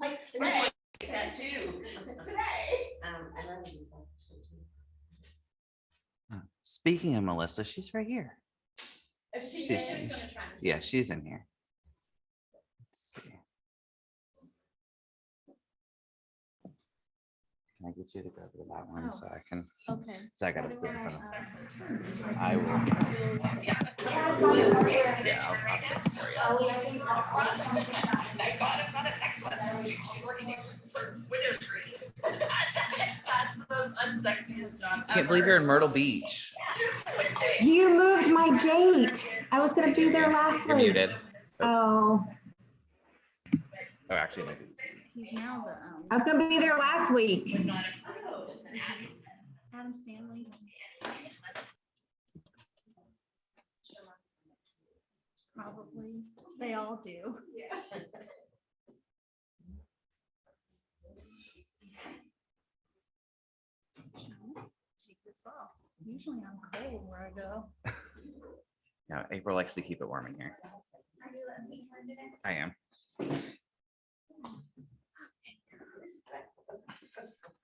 Like today. That too. Today. Speaking of Melissa, she's right here. She She's- said she was gonna try to. Yeah, she's in here. Let's see. Can I get you to go to that one so I can? Okay. So I gotta How see do some. I, I will. Yeah, I'll pop that for you. Thank God it's not a sex one. She's working for winter screens. That's the most unsexiest job ever. Can't believe you're in Myrtle Beach. You moved my date. I was gonna be there last You're week. muted. Oh, Oh, actually, maybe. he's now the I was gonna be there last week. Adam Stanley. Probably. They all do. Take this off. Usually I'm cold where I go. No, April likes to keep it warm in here. I am.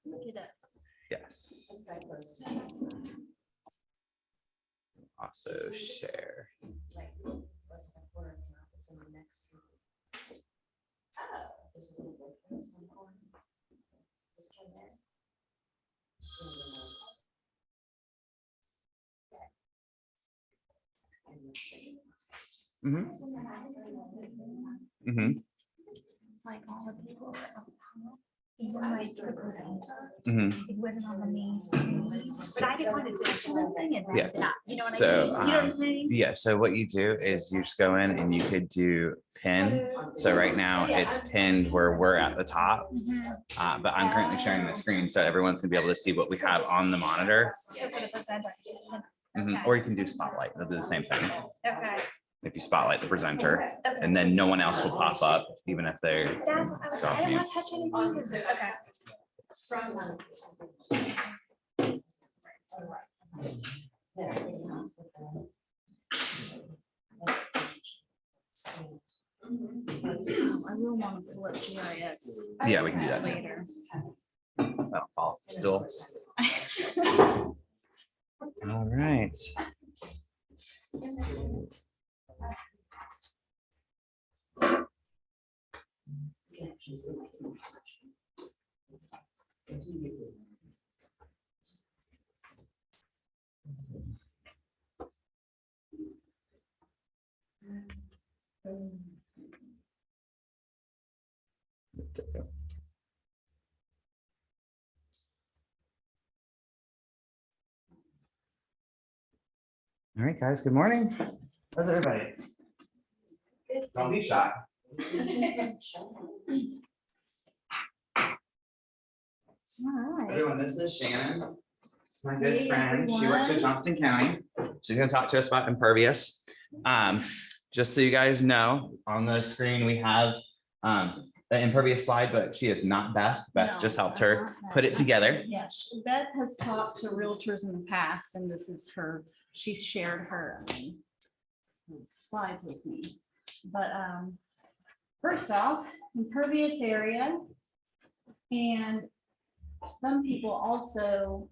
Look it up. Yes. Also share. Mm-hmm. Mm-hmm. It's like all the people that are up top, even like the presenter, Mm-hmm. it wasn't on the main screen. But I didn't want to do the whole thing and mess it up. You know what So, I mean? You know what I'm saying? Yeah, so what you do is you just go in and you could do pin. So right now it's pinned where we're at the top, Mhm. but I'm currently sharing the screen so everyone's gonna be able to see what we have on the monitor. So for the presenter. Mhm. Or you can do spotlight, they'll do the same thing. Okay. If you spotlight the presenter, and then no one else will pop up, even if they're. That's what I was, I didn't want to touch anything. 'Cause- Okay. I will want to pull up GIS. Yeah, we can do that too. Later. Oh, still. All right. All right, guys, good morning. How's everybody? Don't be shy. All right. Everyone, this is Shannon. It's my good Hey, friend. She works at everyone. Johnston County. She's gonna talk to us about Impervious. Just so you guys know, on the screen, we have the Impervious slide, but she is not Beth. Beth No, just helped I'm her not put it Beth. together. Yeah, Beth has talked to realtors in the past, and this is her, she's shared her slides with me. But first off, impervious area. And some people also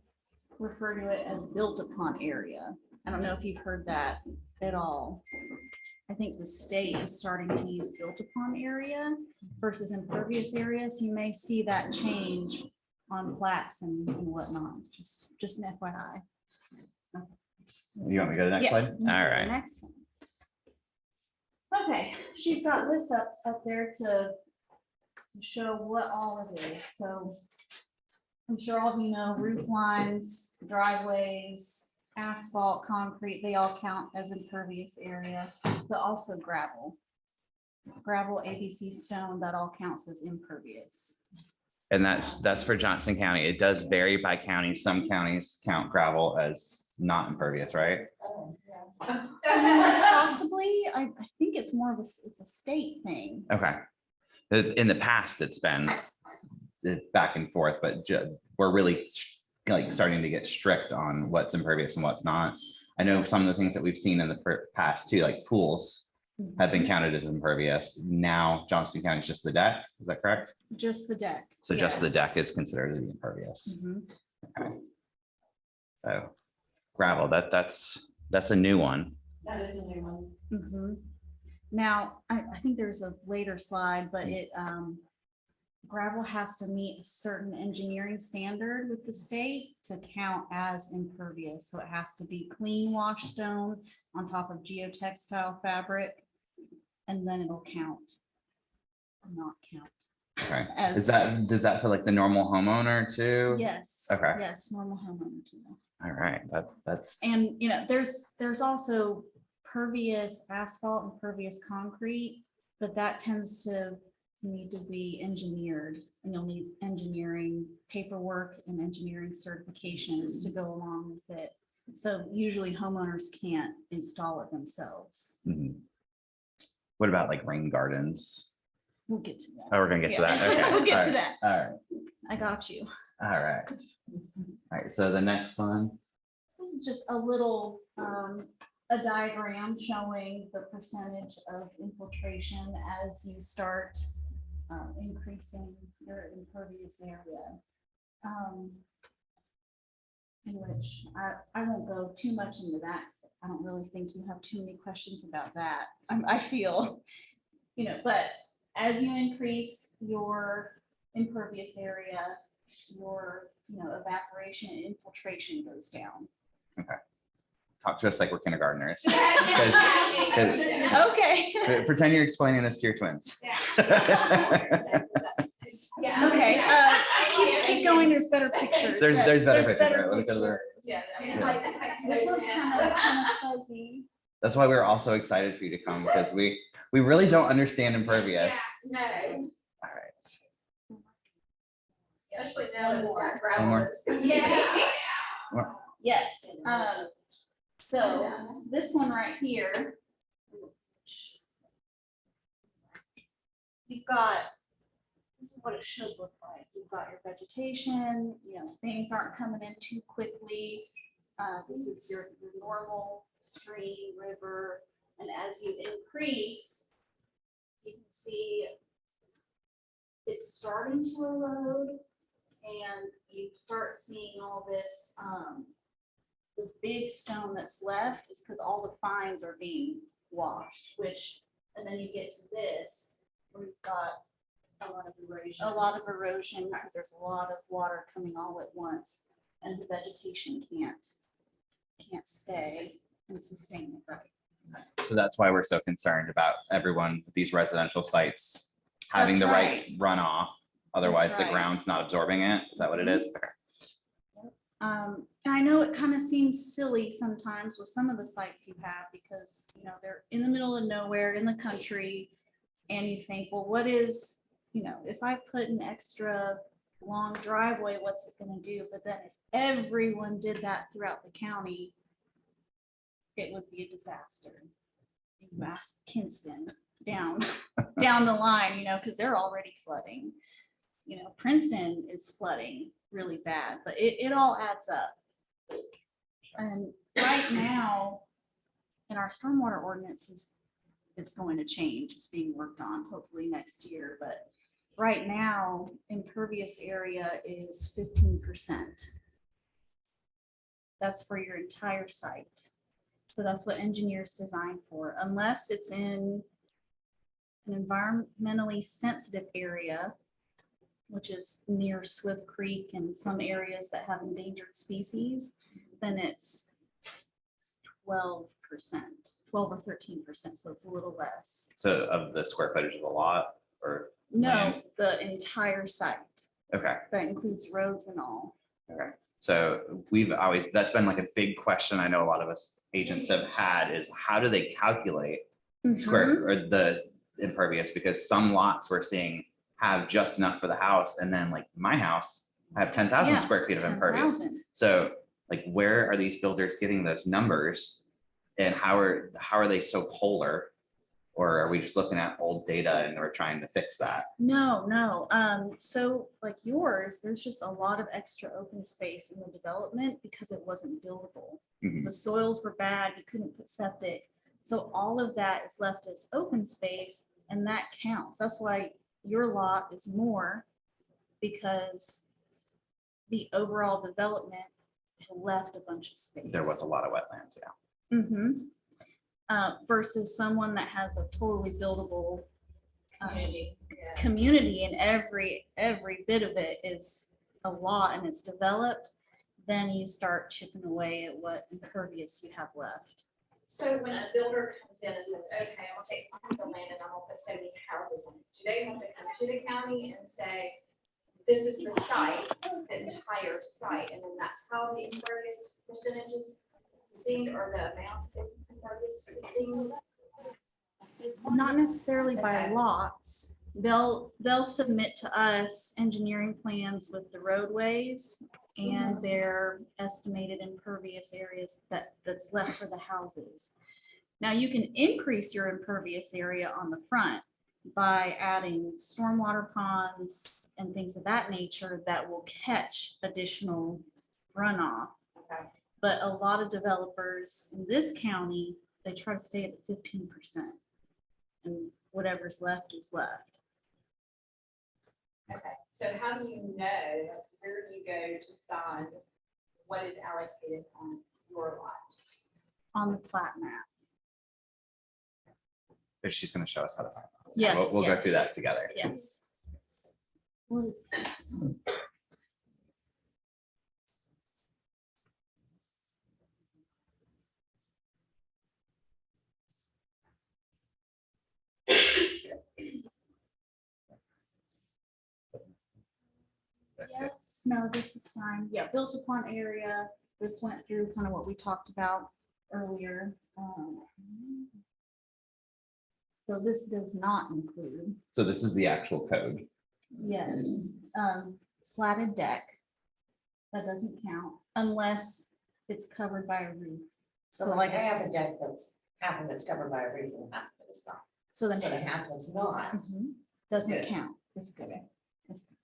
refer to it as built upon area. I don't know if you've heard that at all. I think the state is starting to use built upon area versus impervious area. So you may see that change on plats and whatnot, just an FYI. You want me to go to the next Yeah. slide? All right. Next one. Okay, she's got this up there to show what all it is. So I'm sure all of you know roof lines, driveways, asphalt, concrete, they all count as impervious area, but also gravel. Gravel, ABC stone, that all counts as impervious. And that's for Johnston County. It does vary by county. Some counties count gravel as not impervious, right? Possibly, I think it's more of a, it's a state thing. Okay. In the past, it's been back and forth, but we're really like starting to get strict on what's impervious and what's not. I know some of the things that we've seen in the past too, like pools. had been counted as impervious. Now Johnston County is just the deck. Is that correct? Just the deck. So just the deck yes. is considered to be impervious. Mhm. So gravel, that's a new one. That is a new one. Mhm. Now, I think there's a later slide, but it, gravel has to meet a certain engineering standard with the state to count as impervious. So it has to be clean wash stone on top of geotextile fabric, and then it'll count. Not count. Okay. As, Does that for like the normal homeowner too? yes. Okay. Yes, normal homeowner too. All right, that's. And, you know, there's also pervious asphalt and pervious concrete, but that tends to need to be engineered, and you'll need engineering paperwork and engineering certifications to go along with it. So usually homeowners can't install it themselves. Mhm. What about like rain gardens? We'll get to that. Oh, we're gonna get to Yeah. that. Okay. We'll get All to right. that. All right. I got you. All right. All right. So the next one. This is just a little, a diagram showing the percentage of infiltration as you start increasing your impervious area. In which I won't go too much into that, 'cause I don't really think you have too many questions about that. I feel, you know, but as you increase your impervious area, your, you know, evaporation and infiltration goes down. Talk to us like we're kindergartners. Okay. Pretend you're explaining this to your twins. Yeah. Okay, keep going, there's better pictures. There's better pictures, better right? Let me go to the- pictures. Yeah. This one's kind of fuzzy. That's why we're all so excited for you to come, because we really don't understand impervious. No, All right. especially now that we've got One gravel. more. that's- Yeah. Yes, so this one right here. You've got, this is what it should look like. You've got your vegetation, you know, things aren't coming in too quickly. This is your normal stream, river, and as you increase, you can see it's starting to erode, and you start seeing all this, the big stone that's left is because all the fines are being washed, which, and then you get to this, where you've got a lot of erosion because there's a lot of water coming all at once, and the vegetation can't stay and sustain it right. So that's why we're so concerned about everyone with these residential sites having the That's right runoff. Otherwise, the right. ground's not absorbing it. Is that what it is? Okay. And I know it kind of seems silly sometimes with some of the sites you have, because, you know, they're in the middle of nowhere in the country, and you think, well, what is, you know, if I put an extra long driveway, what's it gonna do? But then if everyone did that throughout the county, it would be a disaster. You ask Kinston down the line, you know, because they're already flooding. You know, Princeton is flooding really bad, but it all adds up. And right now, in our stormwater ordinances, it's going to change. It's being worked on hopefully next year, but right now, impervious area is 15%. That's for your entire site. So that's what engineers design for, unless it's in an environmentally sensitive area, which is near Swift Creek and some areas that have endangered species, then it's 12%, 12 or 13%. So it's a little less. So of the square footage of the lot, or? No, land? the entire site. Okay. That includes roads and all. Okay. So we've always, that's been like a big question I know a lot of us agents have had, is how do they calculate square or the impervious? Because some lots we're seeing have just enough for the house, and then like my house, I have 10,000 Yeah, square feet of impervious. 10,000. So like, where are these builders getting those numbers, and how are they so polar? Or are we just looking at old data and we're trying to fix that? No. So like yours, there's just a lot of extra open space in the development because it wasn't buildable. Mhm. The soils were bad, you couldn't put septic. So all of that is left as open space and that counts. That's why your lot is more, because the overall development left a bunch of space. There was a lot of wetlands, yeah. Versus someone that has a totally buildable Community. Yes. community and every bit of it is a lot and it's developed, then you start chipping away at what impervious you have left. So when a builder comes in and says, okay, I'll take the land and I'm gonna put so many houses on it, do they have to come to the county and say, this is the site, the entire site, and then that's how the impervious percentage is deemed, or the amount of impervious is deemed? Not necessarily by lots. They'll submit to us engineering plans with the roadways and their estimated impervious areas that's left for the houses. Now you can increase your impervious area on the front by adding stormwater ponds and things of that nature that will catch additional runoff. Okay. But a lot of developers in this county, they try to stay at 15%. And whatever's left is left. Okay, so how do you know, where do you go to find what is allocated on your lot? On the plat map. But she's gonna show us how to find it. Yes. We'll go through yes, that together. Yes. What is this? That's it. Yes, no, this is fine. Yeah, built upon area. This went through kind of what we talked about earlier. So this does not include, So this is the actual code. yes, slatted deck. That doesn't count unless it's covered by a roof. So So like like I a- have a deck half of it's covered by a roof and half of it's not. So then So the it half that's not, doesn't good. count. It's good. It's good.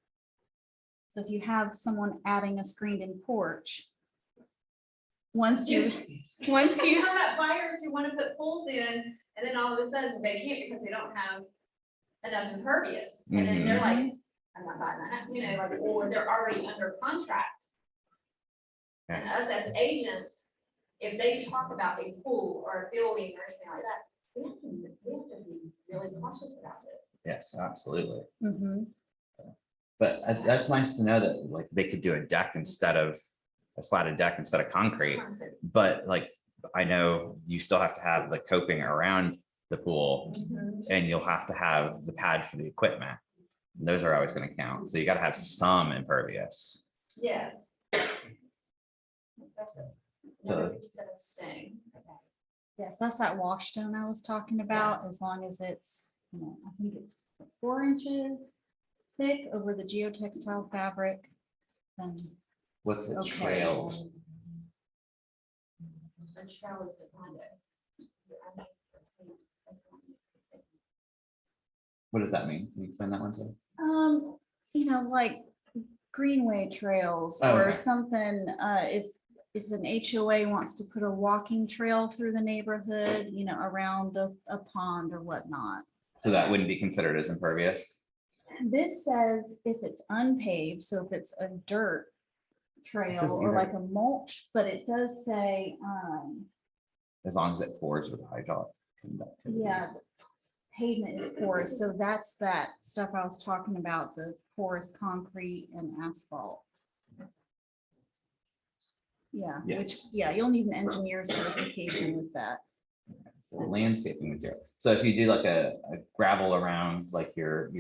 So if you have someone adding a screened-in porch, once you You have buyers who want to put pools in, and then all of a sudden they can't because they don't have enough impervious. And then they're like, I'm not buying that, you know, like, or they're already under contract. And us as agents, if they talk about a pool or a building or anything like that, we have to be really cautious about this. Yes, absolutely. Mhm. But that's nice to know that like they could do a deck instead of a slatted deck instead of concrete. But like, I know you still have to have the coping around the pool and you'll have to have the pad for the equipment. And those are always gonna count. So you gotta have some impervious. Yes. Especially. So- Instead of staying. Yes, that's that wash stone I was talking about, as long as it's, you know, I think it's 4 inches thick over the geotextile fabric. Then What's the Okay. trail? And trail is defined as. What does that mean? Can you explain that one to us? you know, like greenway trails Oh, or okay. something, if an HOA wants to put a walking trail through the neighborhood, you know, around a pond or whatnot. So that wouldn't be considered as impervious? This says if it's unpaved, so if it's a dirt trail says or either. like a mulch, but it does say, As long as it pours with hydraulic conductivity. yeah, the pavement is porous, so that's that stuff I was talking about, the porous concrete and asphalt. Yeah, which, Yes. yeah, you'll need an engineer certification with that. So landscaping material. So if you do like a gravel around like your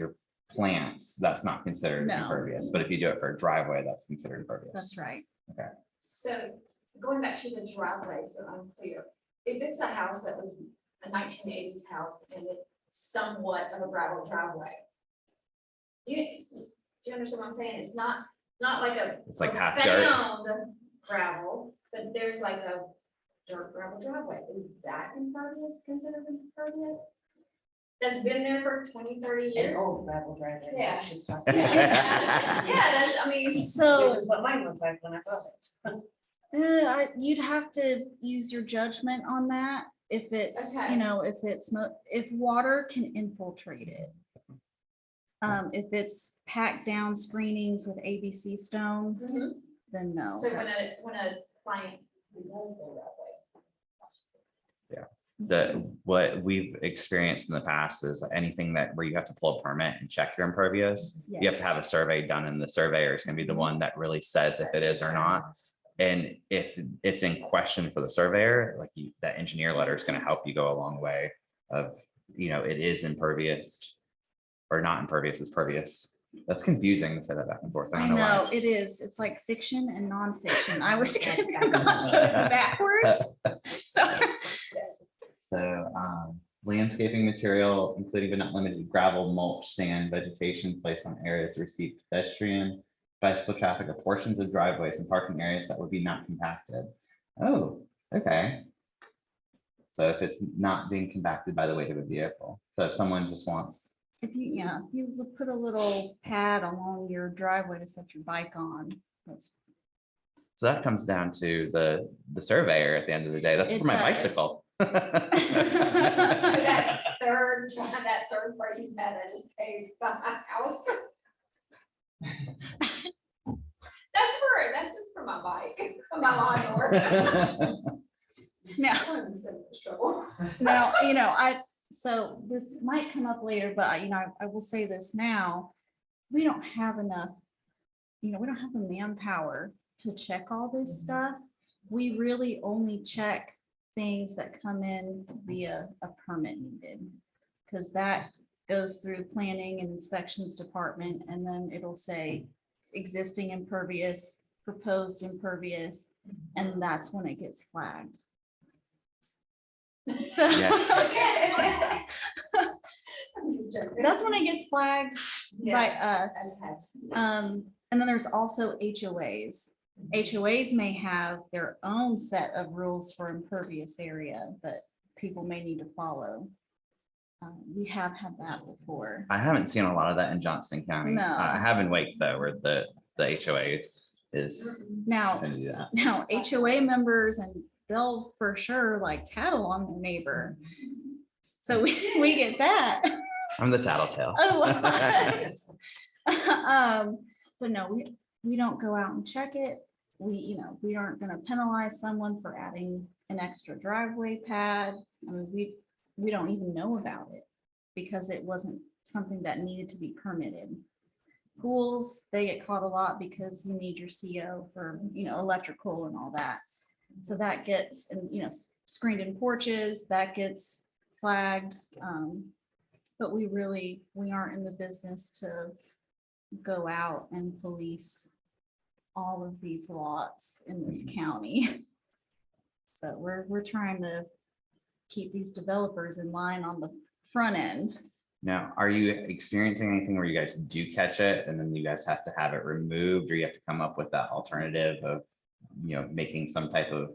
plants, that's not considered No. impervious. But if you do it for a driveway, that's considered impervious. That's right. So going back to the driveway, so I'm clear, if it's a house that was a 1980s house and it's somewhat of a gravel driveway, do you understand what I'm saying? It's not like a. It's like half dirt. profound gravel, but there's like a dirt gravel driveway. Is that impervious, considered impervious? That's been there for 20, 30 an years? old gravel driveway. Yeah. That's what she's talking Yeah, about. that's, I mean, So Which is what mine looked like when I bought it. you'd have to use your judgment on that. if it's, Okay. you know, if it's, if water can infiltrate it. If it's packed down screenings with ABC stone, then no. So when that's- a client does go that What we've experienced in the past is anything that where you have to pull a permit and check your impervious, you have to have a Yes. survey done, and the surveyor is gonna be the one that really says if it is or not. And if it's in question for the surveyor, like that engineer letter is gonna help you go a long way of, you know, it is impervious or not impervious, it's pervious. That's confusing to say that back and forth. I I don't know know, why. it is. It's like fiction and nonfiction. I was backwards. So, So landscaping material, including but not limited to gravel, mulch, sand, vegetation placed on areas to receive pedestrian, bicycle traffic, or portions of driveways and parking areas that would be not compacted. Oh, okay. So if it's not being compacted by the weight of a vehicle, so if someone just wants, if you, yeah, if you would put a little pad along your driveway to set your bike on, that's, so that comes down to the surveyor at the end of the day. That's It for my does. bicycle. way. So that third party pad I just paid by my house. That's just for my bike, for my lawnmower. now, I'm in so much trouble. now, you know, so this might come up later, but you know, I will say this now. We don't have enough, you know, we don't have the manpower to check all this stuff. We really only check things that come in via a permit needed. Because that goes through planning and inspections department, and then it'll say existing impervious, proposed impervious, and that's when it gets flagged. So Yes. I'm just joking. that's when it gets flagged by Yes, us. okay. And then there's also HOAs. HOAs may have their own set of rules for impervious area that people may need to follow. We have had that before. I haven't seen a lot of that in Johnston County. No. I have in Wake though, where the HOA is Now, gonna do that. now HOA members, and they'll for sure like tattle on their neighbor. So we get that. I'm the tattletale. A lot. But no, we don't go out and check it. We aren't gonna penalize someone for adding an extra driveway pad. I mean, we don't even know about it because it wasn't something that needed to be permitted. Pools, they get caught a lot because you need your CO for, electrical and all that. So that gets, and screened in porches, that gets flagged. But we aren't in the business to go out and police all of these lots in this county. So we're trying to keep these developers in line on the front end. Now, are you experiencing anything where you guys do catch it and then you guys have to have it removed, or you have to come up with that alternative of, making some type of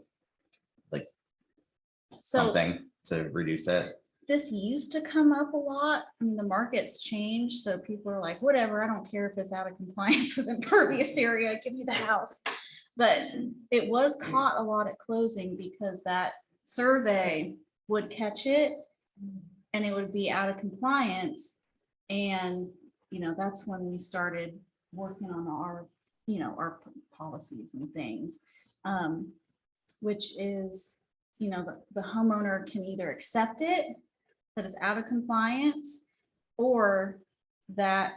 So something to reduce it? this used to come up a lot. I mean, the market's changed, so people are like, whatever, I don't care if it's out of compliance with impervious area, give me the house. But it was caught a lot at closing because that survey would catch it and it would be out of compliance. And, that's when we started working on our policies and things, which is, the homeowner can either accept it, that it's out of compliance, or the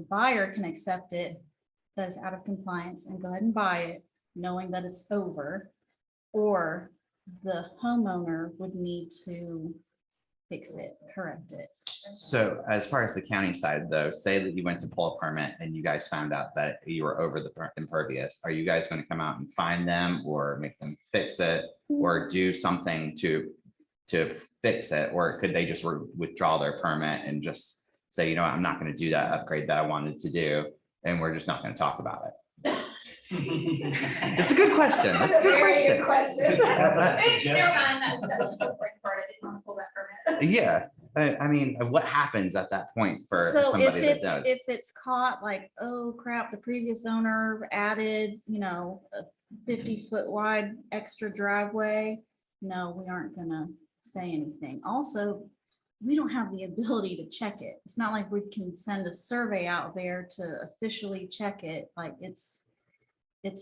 buyer can accept it, that it's out of compliance and go ahead and buy it, knowing that it's over, or the homeowner would need to fix it, correct it. So as far as the county side though, say that you went to pull a permit and you guys found out that you were over the impervious, are you guys going to come out and find them or make them fix it or do something to fix it? Or could they just withdraw their permit and just say, I'm not going to do that upgrade that I wanted to do, and we're just not going to talk about it? It's a good question. That's a good Very question. Oops, never mind, that's the important part. I didn't want to pull that permit. Yeah. I mean, what happens at that point for So somebody that does? if it's caught like, oh crap, the previous owner added, a 50-foot wide extra driveway, no, we aren't gonna say anything. Also, we don't have the ability to check it. It's not like we can send a survey out there to officially check it, like it's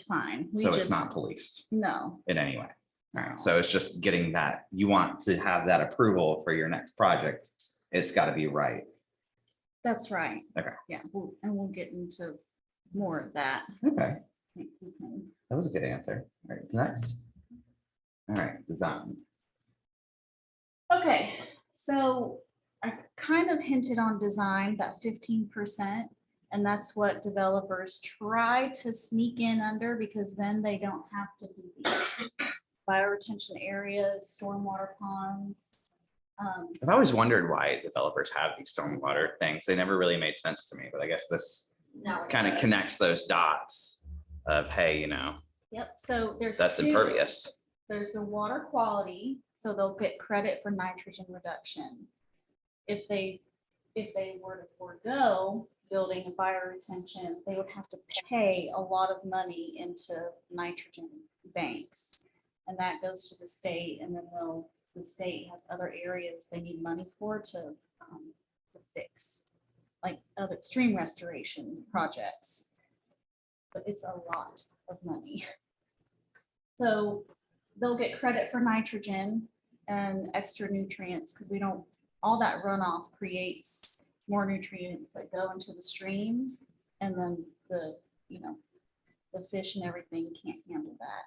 fine. We So it's just- not policed No, in any way. All right, so it's just getting that, you want to have that approval for your next project. It's got to be right. that's right. Okay. Yeah, and we'll get into more of that. Okay, I think we can- that was a good answer. All right, next. All right, design. Okay, so I kind of hinted on design, that 15%. And that's what developers try to sneak in under, because then they don't have to do these bioretention areas, stormwater ponds. I've always wondered why developers have these stormwater things. They never really made sense to me, but I guess this Now it kind of does. connects those dots of, hey, Yep, so there's that's two. impervious. There's the water quality, so they'll get credit for nitrogen reduction. If they were to forego building a bioretention, they would have to pay a lot of money into nitrogen banks. And that goes to the state, and then the state has other areas they need money for to fix, like other stream restoration projects. But it's a lot of money. So they'll get credit for nitrogen and extra nutrients, because we don't, all that runoff creates more nutrients that go into the streams, and then the fish and everything can't handle that.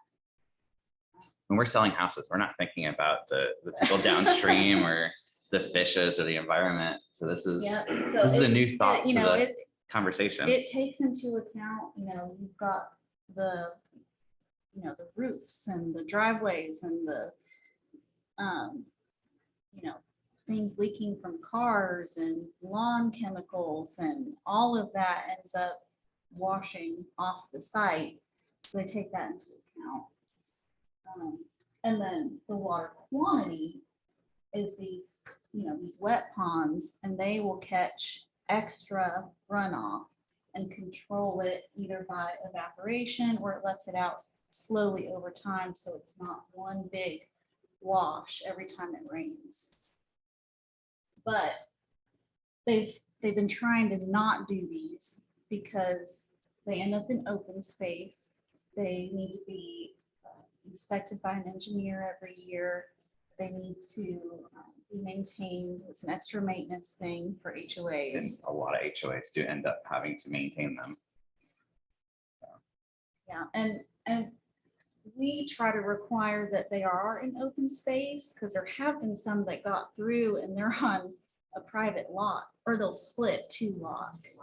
When we're selling houses, we're not thinking about the people downstream or the fishes or the environment. So this is Yeah. this is a new thought to the It conversation. takes into account, you've got the roofs and the driveways and the, things leaking from cars and lawn chemicals, and all of that ends up washing off the site. So they take that into account. And then the water quantity is these wet ponds, and they will catch extra runoff and control it either by evaporation, or it lets it out slowly over time, so it's not one big wash every time it rains. But they've been trying to not do these because they end up in open space. They need to be inspected by an engineer every year. They need to be maintained. It's an extra maintenance thing for And HOAs. a lot of HOAs do end up having to maintain them. Yeah, and we try to require that they are in open space, because there have been some that got through and they're on a private lot, or they'll split two lots.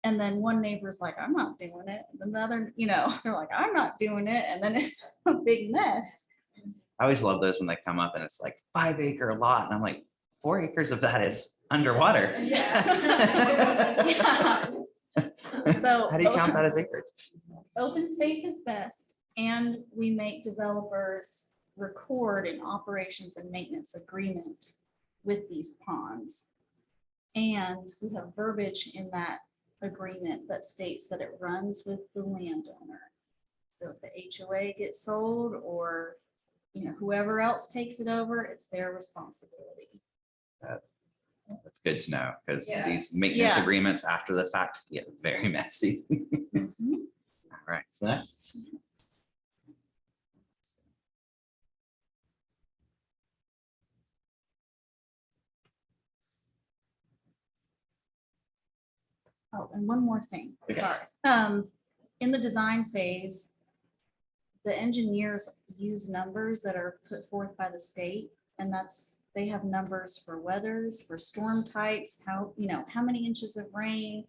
And then one neighbor's like, I'm not doing it. And then the other, they're like, I'm not doing it. And then it's a big mess. I always love those when they come up and it's like 5-acre lot. And I'm like, 4 acres of that is underwater. Yeah. So How do you count that as acreage? open space is best, and we make developers record an operations and maintenance agreement with these ponds. And we have verbiage in that agreement that states that it runs with the landowner. So if the HOA gets sold, or whoever else takes it over, it's their responsibility. That's good to know, because Yeah. these maintenance Yeah. agreements after the fact get very messy. Mhm. All right, so next. Oh, and one more thing, Okay. sorry. In the design phase, the engineers use numbers that are put forth by the state, and they have numbers for weathers, for storm types, how many inches of rain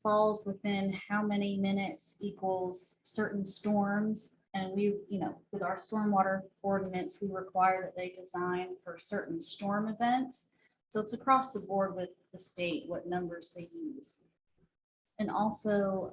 falls within how many minutes equals certain storms. And we, with our stormwater ordinance, we require that they design for certain storm events. So it's across the board with the state, what numbers they use. And also,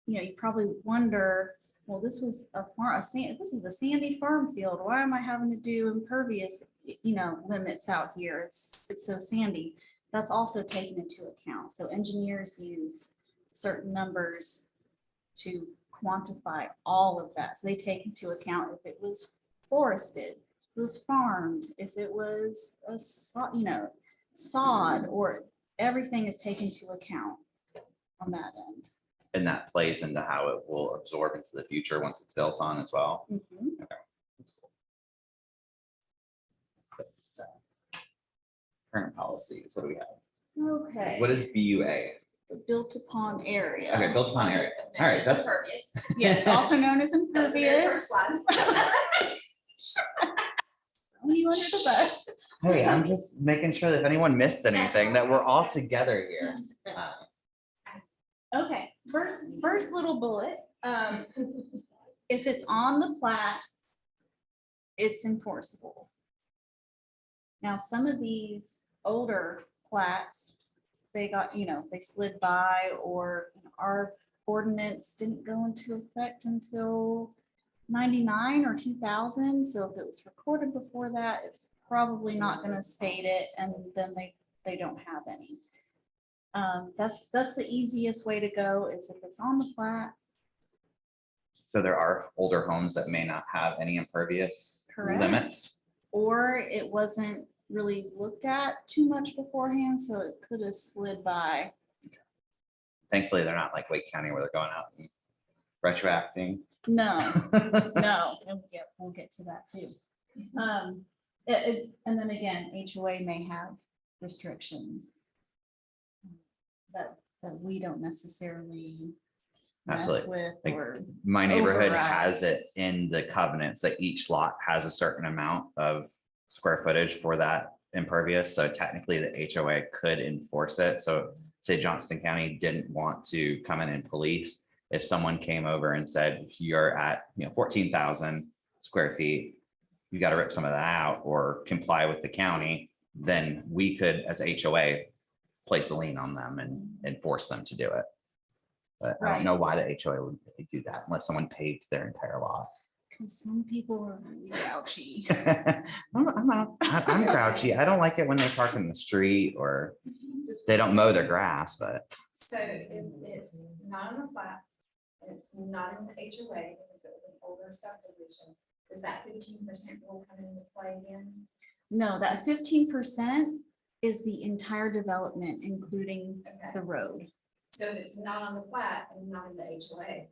you probably wonder, well, this was this is a sandy farm field. Why am I having to do impervious, limits out here? It's so sandy. That's also taken into account. So engineers use certain numbers to quantify all of that. So they take into account if it was forested, if it was farmed, if it was sod, or everything is taken into account on that end. And that plays into how it will absorb into the future once it's built on as well. Mhm. So, current policies, what do we have? Okay. What is BUA? The built upon area. Okay, built on area. All right, that's Impervious. Yes, also known as That was the very impervious. first one. Throw you under the bus. hey, I'm just making sure that if anyone missed anything, that we're all together here. Okay, first little bullet. If it's on the plat, it's enforceable. Now, some of these older plats, they got, they slid by, or our ordinance didn't go into effect until 99 or 2000. So if it was recorded before that, it's probably not going to state it, and then they don't have any. That's the easiest way to go, is if it's on the plat. So there are older homes that may not have any impervious Correct. limits. Or it wasn't really looked at too much beforehand, so it could have slid by. Thankfully, they're not like Wake County where they're going out and retroacting. No, no, and we'll get to that too. And then again, HOA may have restrictions that we don't necessarily mess Absolutely. with, Like, or My neighborhood override. has it in the covenants that each lot has a certain amount of square footage for that impervious. So technically the HOA could enforce it. So say Johnston County didn't want to come in and police. If someone came over and said, you're at 14,000 square feet, you got to rip some of that out or comply with the county, then we could, as HOA, place a lien on them and force them to do it. But I Right. don't know why the HOA would do that unless someone paved their entire lot. Because some people are really grouchy. I'm grouchy. I don't like it when they park in the street or they don't mow their grass, but So if it's not on the plat, and it's not in the HOA, because it was an older subdivision, does that 15% rule come into play again? No, that 15% is the entire development, including Okay, the road. so if it's not on the plat and not in the HOA,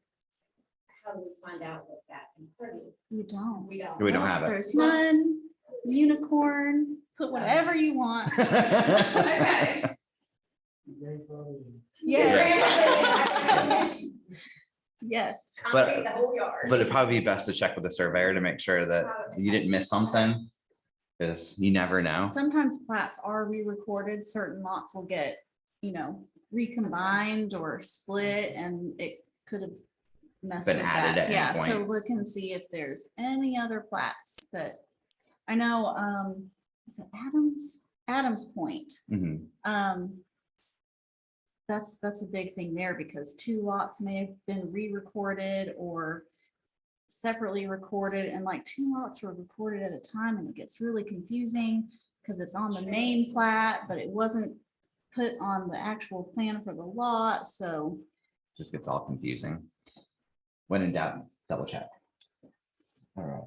how do we find out what that impervious? You don't. We don't. We don't No, have it. There's none. Unicorn, put whatever you want. Okay. Yes. Yes. Accommodate the whole yard. But it'd probably be best to check with the surveyor to make sure that you didn't miss something. Because you never know. Sometimes plats are re-recorded. Certain lots will get, recombined or split, and it could have messed Been with added that. at any Yeah, so point. look and see if there's any other plats that, I know, is it Adams Point? Mhm. That's a big thing there, because two lots may have been re-recorded or separately recorded, and like two lots were recorded at a time, and it gets really confusing because it's on the main plat, but it wasn't put on the actual plan for the lot. So Just gets all confusing. When in doubt, double check. All right.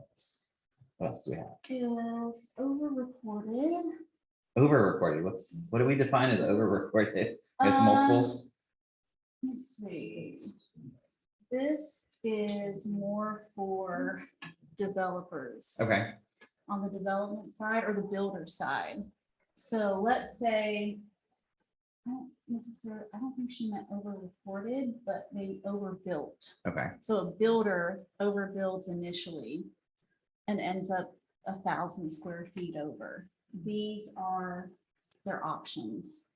What else do we have? if over-recorded. Over recorded. What do we define as over recorded? As Uh, multiples? Let's see. This is more for developers. Okay. On the development side or the builder side. So let's say, I don't think she meant over reported, but maybe overbuilt. Okay. So a builder overbuilds initially and ends up 1,000 square feet over. These are their options.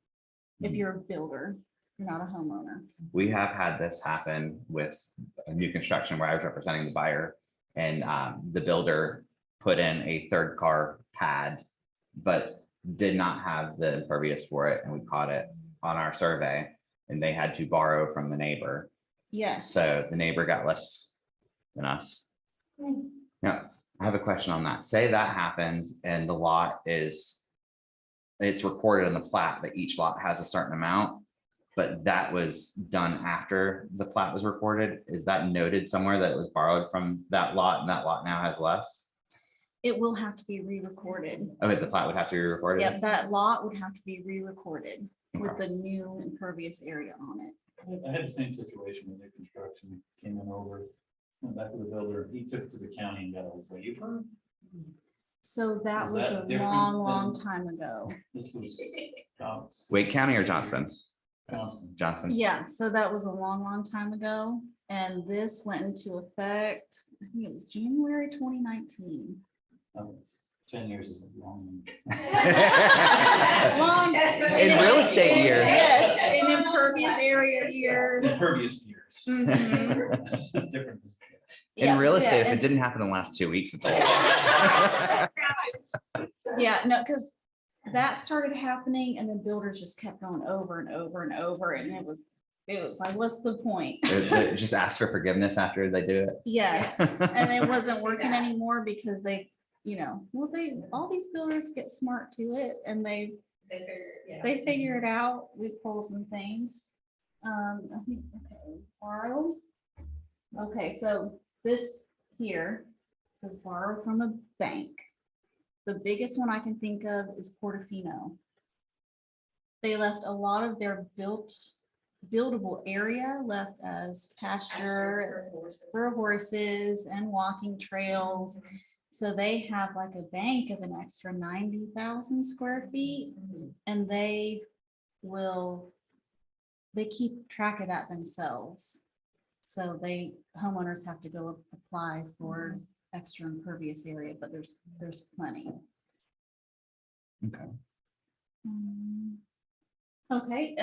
If you're a builder, you're not a homeowner. We have had this happen with a new construction where I was representing the buyer, and the builder put in a third car pad, but did not have the impervious for it, and we caught it on our survey, and they had to borrow from the neighbor. Yes. So the neighbor got less than us. Now, I have a question on that. Say that happens and the lot it's recorded in the plat that each lot has a certain amount. but that was done after the plat was recorded. Is that noted somewhere that it was borrowed from that lot and that lot now has less? It will have to be re-recorded. Okay, the plat would have to be recorded. Yep, that lot would have to be re-recorded with Okay. the new impervious area on it. I had the same situation with the construction, came in over, went back to the builder, he took it to the county and got a waiver. So that Is was that a different long than- time ago. This was. Wake County or Johnston? Johnston. Johnson. Yeah, so that was a long time ago. And this went into effect, I think it was January 2019. 10 years is a long. Long- In real estate years. Yes, in impervious area years. Impervious years. Mhm. It's just different. In Yeah, real yeah, estate, if it and- didn't happen in the last 2 weeks, it's old. Yeah, no, because that started happening and then builders just kept going over and over and over, and it was like, what's the point? They just ask for forgiveness after they do it. Yes, and it wasn't working anymore because they, all these builders get smart to it and they figure it out, loopholes and things. I think, okay, borrow. Okay, so this here says borrow from a bank. The biggest one I can think of is Portofino. They left a lot of their buildable area left as pasture for horses and walking trails. So they have like a bank of an extra 90,000 square feet, and they keep track of that themselves. So homeowners have to go apply for extra impervious area, but there's plenty. Okay. Okay,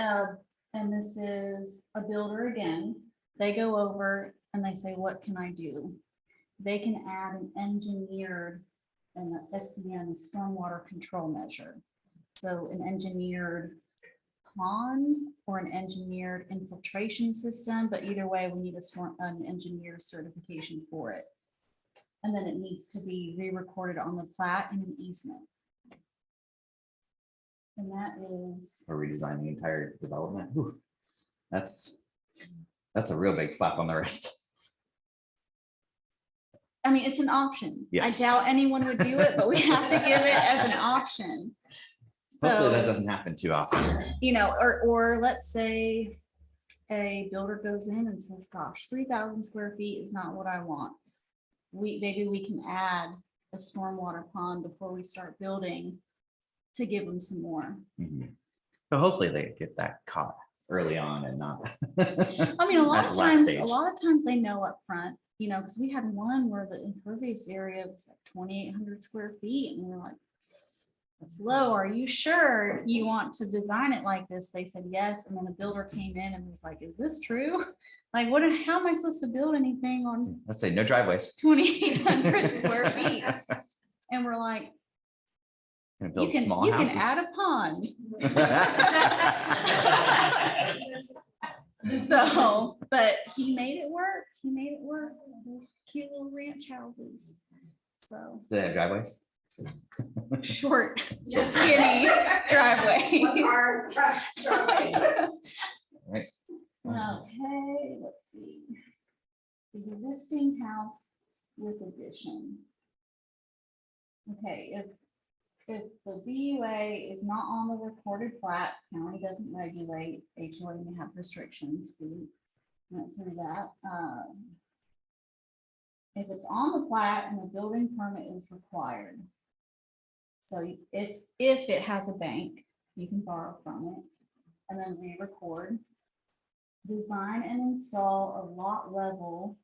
and this is a builder again. They go over and they say, what can I do? They can add an engineered and a SCM stormwater control measure. So an engineered pond or an engineered infiltration system, but either way, we need an engineer certification for it. And then it needs to be re-recorded on the plat and an easement. And that is, Or redesign the entire development. Whew. That's a real big slap on the wrist. I mean, it's an option. Yes. I doubt anyone would do it, but we have to give it as an option. Hopefully that So, doesn't happen too often. or let's say a builder goes in and says, gosh, 3,000 square feet is not what I want. Maybe we can add a stormwater pond before we start building to give them some more. Mhm. So hopefully they get that caught early on and not. I mean, a lot At of the last times, stage. they know up front, because we had one where the impervious area was like 2,800 square feet, and we were like, that's low. Are you sure you want to design it like this? They said yes, and then the builder came in and was like, is this true? Like, how am I supposed to build anything on Let's say no driveways. 2,800 square feet? And we're like, Gonna you build can small houses. add a pond. So, but he made it work. Cute little ranch houses. So Do they have driveways? short, skinny driveways. Right. Okay, let's see. Existing house with addition. Okay, if the BUA is not on the recorded plat, county doesn't regulate, HOA may have restrictions. We went through that. If it's on the plat and a building permit is required. So if it has a bank, you can borrow from it and then re-record. Design and install a lot level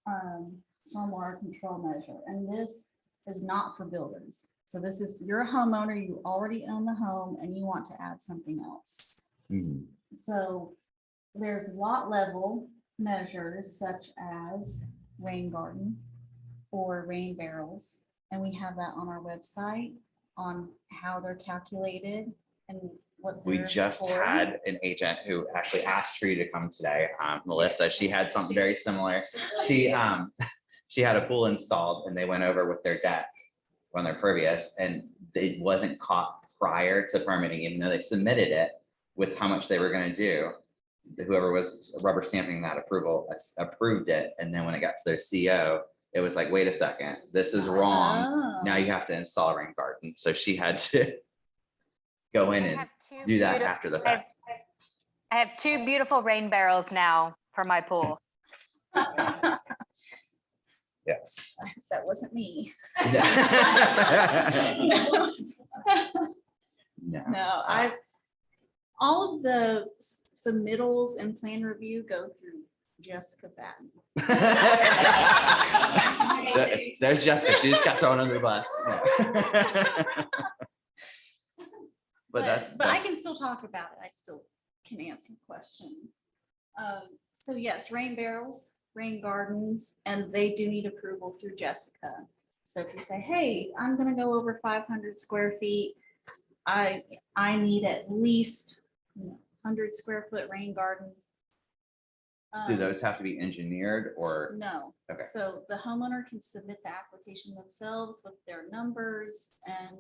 stormwater control measure. And this is not for builders. So this is, you're a homeowner, you already own the home and you want to add something else. Mhm. So there's lot level measures such as rain garden or rain barrels. And we have that on our website on how they're calculated and what. We they're just for. had an agent who actually asked for you to come today. Melissa, she had something very similar. She had a pool installed and they went over with their deck on their pervious and it wasn't caught prior to permitting, even though they submitted it. with how much they were gonna do. Whoever was rubber stamping that approval approved it, and then when it got to their CO, it was like, wait a second, this is wrong. Now Oh. you have to install a rain garden. So she had to go in I and have two do that beauti- after the I have- fact. I have 2 beautiful rain barrels now for my pool. Yes. That wasn't me. No. No, all of the submittals and plan review go through Jessica Batten. There's Jessica. She just got thrown under the bus. No. But But I can still talk about it. I still can answer questions. So yes, rain barrels, rain gardens, and they do need approval through Jessica. So if you say, hey, I'm gonna go over 500 square feet, I need at least 100 square foot rain garden. do those have to be engineered or? No. Okay. So the homeowner can submit the application themselves with their numbers and,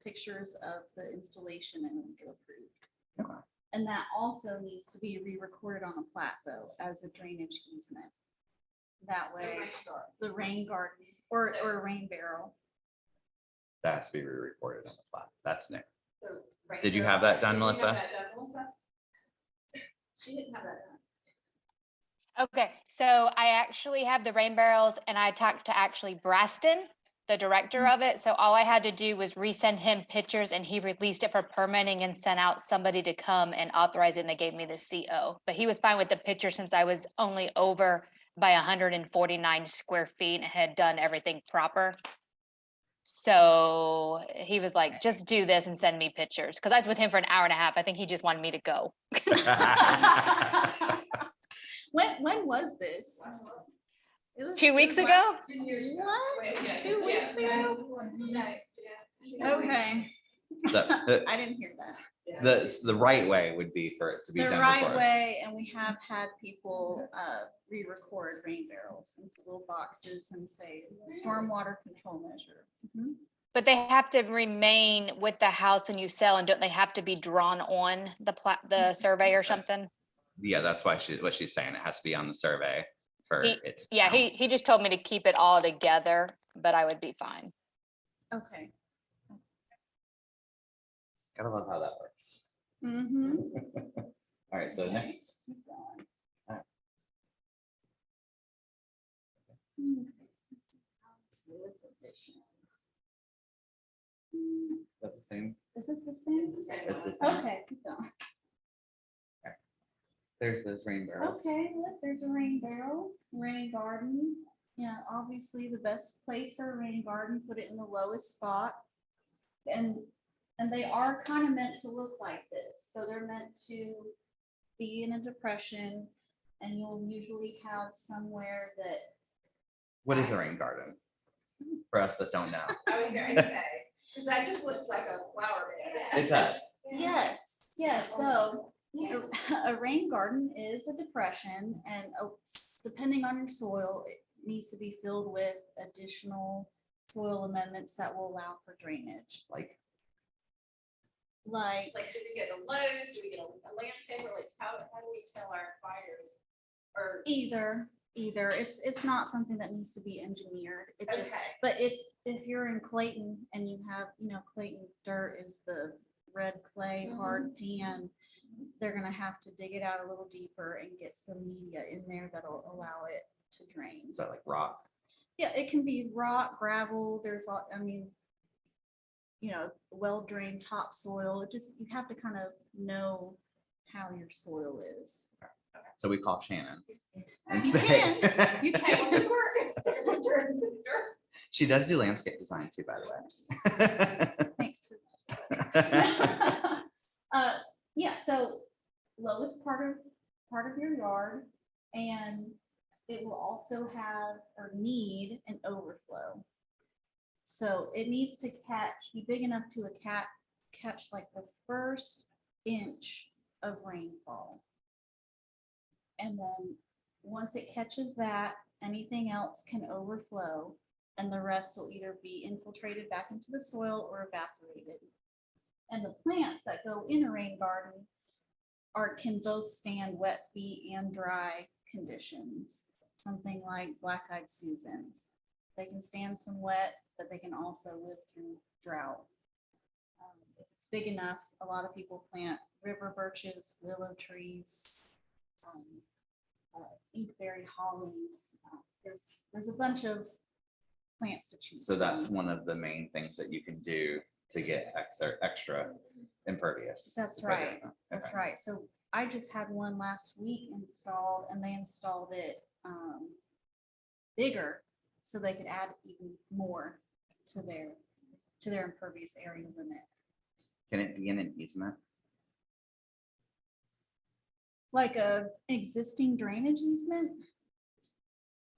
pictures of the installation and it'll get approved. Okay. And that also needs to be re-recorded on a plat though, as a drainage easement. That way, the rain garden or a rain barrel. That has to be re-recorded on the plat. That's new. The rain Did you barrel. have that done, Did you have Melissa? that done, Melissa? She didn't have that done. Okay, so I actually have the rain barrels and I talked to actually Braston, the director of it. So all I had to do was resend him pictures and he released it for permitting and sent out somebody to come and authorize it and they gave me the CO. But he was fine with the picture since I was only over by 149 square feet and had done everything proper. So he was like, just do this and send me pictures. Cause I was with him for an hour and a half. I think he just wanted me to go. When was this? It was 2 weeks ago? 2 years ago. What? Wait, yeah, 2 weeks yeah, ago? yeah. Okay, The, I didn't hear that. the right way would be for it to be The done right before. way, and we have had people re-record rain barrels into little boxes and say stormwater control measure. Mhm. But they have to remain with the house when you sell and don't they have to be drawn on the survey or something? Yeah, that's why what she's saying. It has to be on the survey for He- it. to Yeah, count. he just told me to keep it all together, but I would be fine. Okay. Gotta love how that works. Mm-hmm. All right, so next. Is that the same? Is this the same? It's the same. Okay, keep going. There's those rain barrels. Okay, look, there's a rain barrel, rain garden. Yeah, obviously the best place for a rain garden, put it in the lowest spot. And they are kind of meant to look like this. So they're meant to be in a depression and you'll usually have somewhere that. What is a rain garden? For us that don't know. I was going to say, because that just looks like a flower bed. It does. Yes, yes, so a rain garden is a depression and depending on your soil, it needs to be filled with additional soil amendments that will allow for drainage. Like, Like, Do we get a Lowe's, do we get a landscaper, like how do we tell our buyers? Or, either, it's not something that needs to be engineered. It just, okay, but if you're in Clayton and you have, Clayton dirt is the red clay, hard pan, they're gonna have to dig it out a little deeper and get some media in there that'll allow it to drain. is that like rock? Yeah, it can be rock, gravel, there's, well-drained topsoil. It just, you have to kind of know how your soil is. So we call Shannon and You say. can. you can't want this work. She does do landscape design too, by the way. Thanks. Yeah, so lowest part of your yard, and it will also have or need an overflow. So it needs to be big enough to catch like the first inch of rainfall. And then once it catches that, anything else can overflow and the rest will either be infiltrated back into the soil or evaporated. And the plants that go in a rain garden can both stand wet feet and dry conditions. Something like black-eyed Susans. They can stand some wet, but they can also live through drought. If it's big enough, a lot of people plant river birches, willow trees, inkberry hollies. There's a bunch of plants to choose. So that's from. one of the main things that you can do to get extra impervious. That's But, right. okay. That's right. So I just had one last week installed, and they installed it bigger so they could add even more to their impervious area limit. Can it be in an easement? Like a existing drainage easement.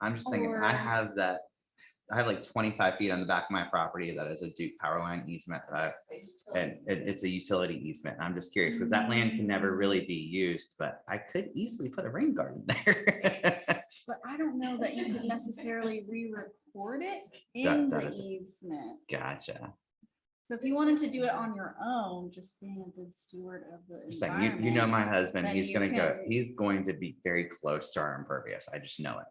I'm just thinking, Or- I have like 25 feet on the back of my property that is a Duke power line easement that it's a utility easement. I'm just curious, because that land can never really be used, but I could easily put a rain garden there. But I don't know that you could necessarily re-record it in that the is- easement. Gotcha. So if you wanted to do it on your own, just being a good steward of the Just saying, environment. you know, my husband, then he's you gonna go, can- he's going to be very close to our impervious. I just know it.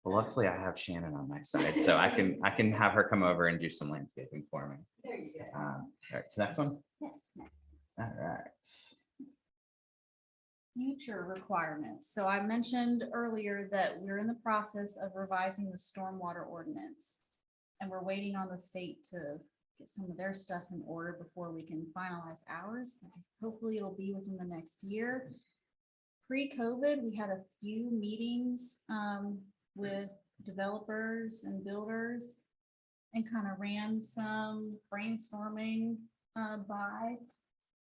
Well, luckily I have Shannon on my side, so I can have her come over and do some landscaping for me. There you go. All right, so next one. Yes, next. All right. Future requirements. So I mentioned earlier that we're in the process of revising the stormwater ordinance. And we're waiting on the state to get some of their stuff in order before we can finalize ours. Hopefully it'll be within the next year. Pre-COVID, we had a few meetings with developers and builders and kind of ran some brainstorming by.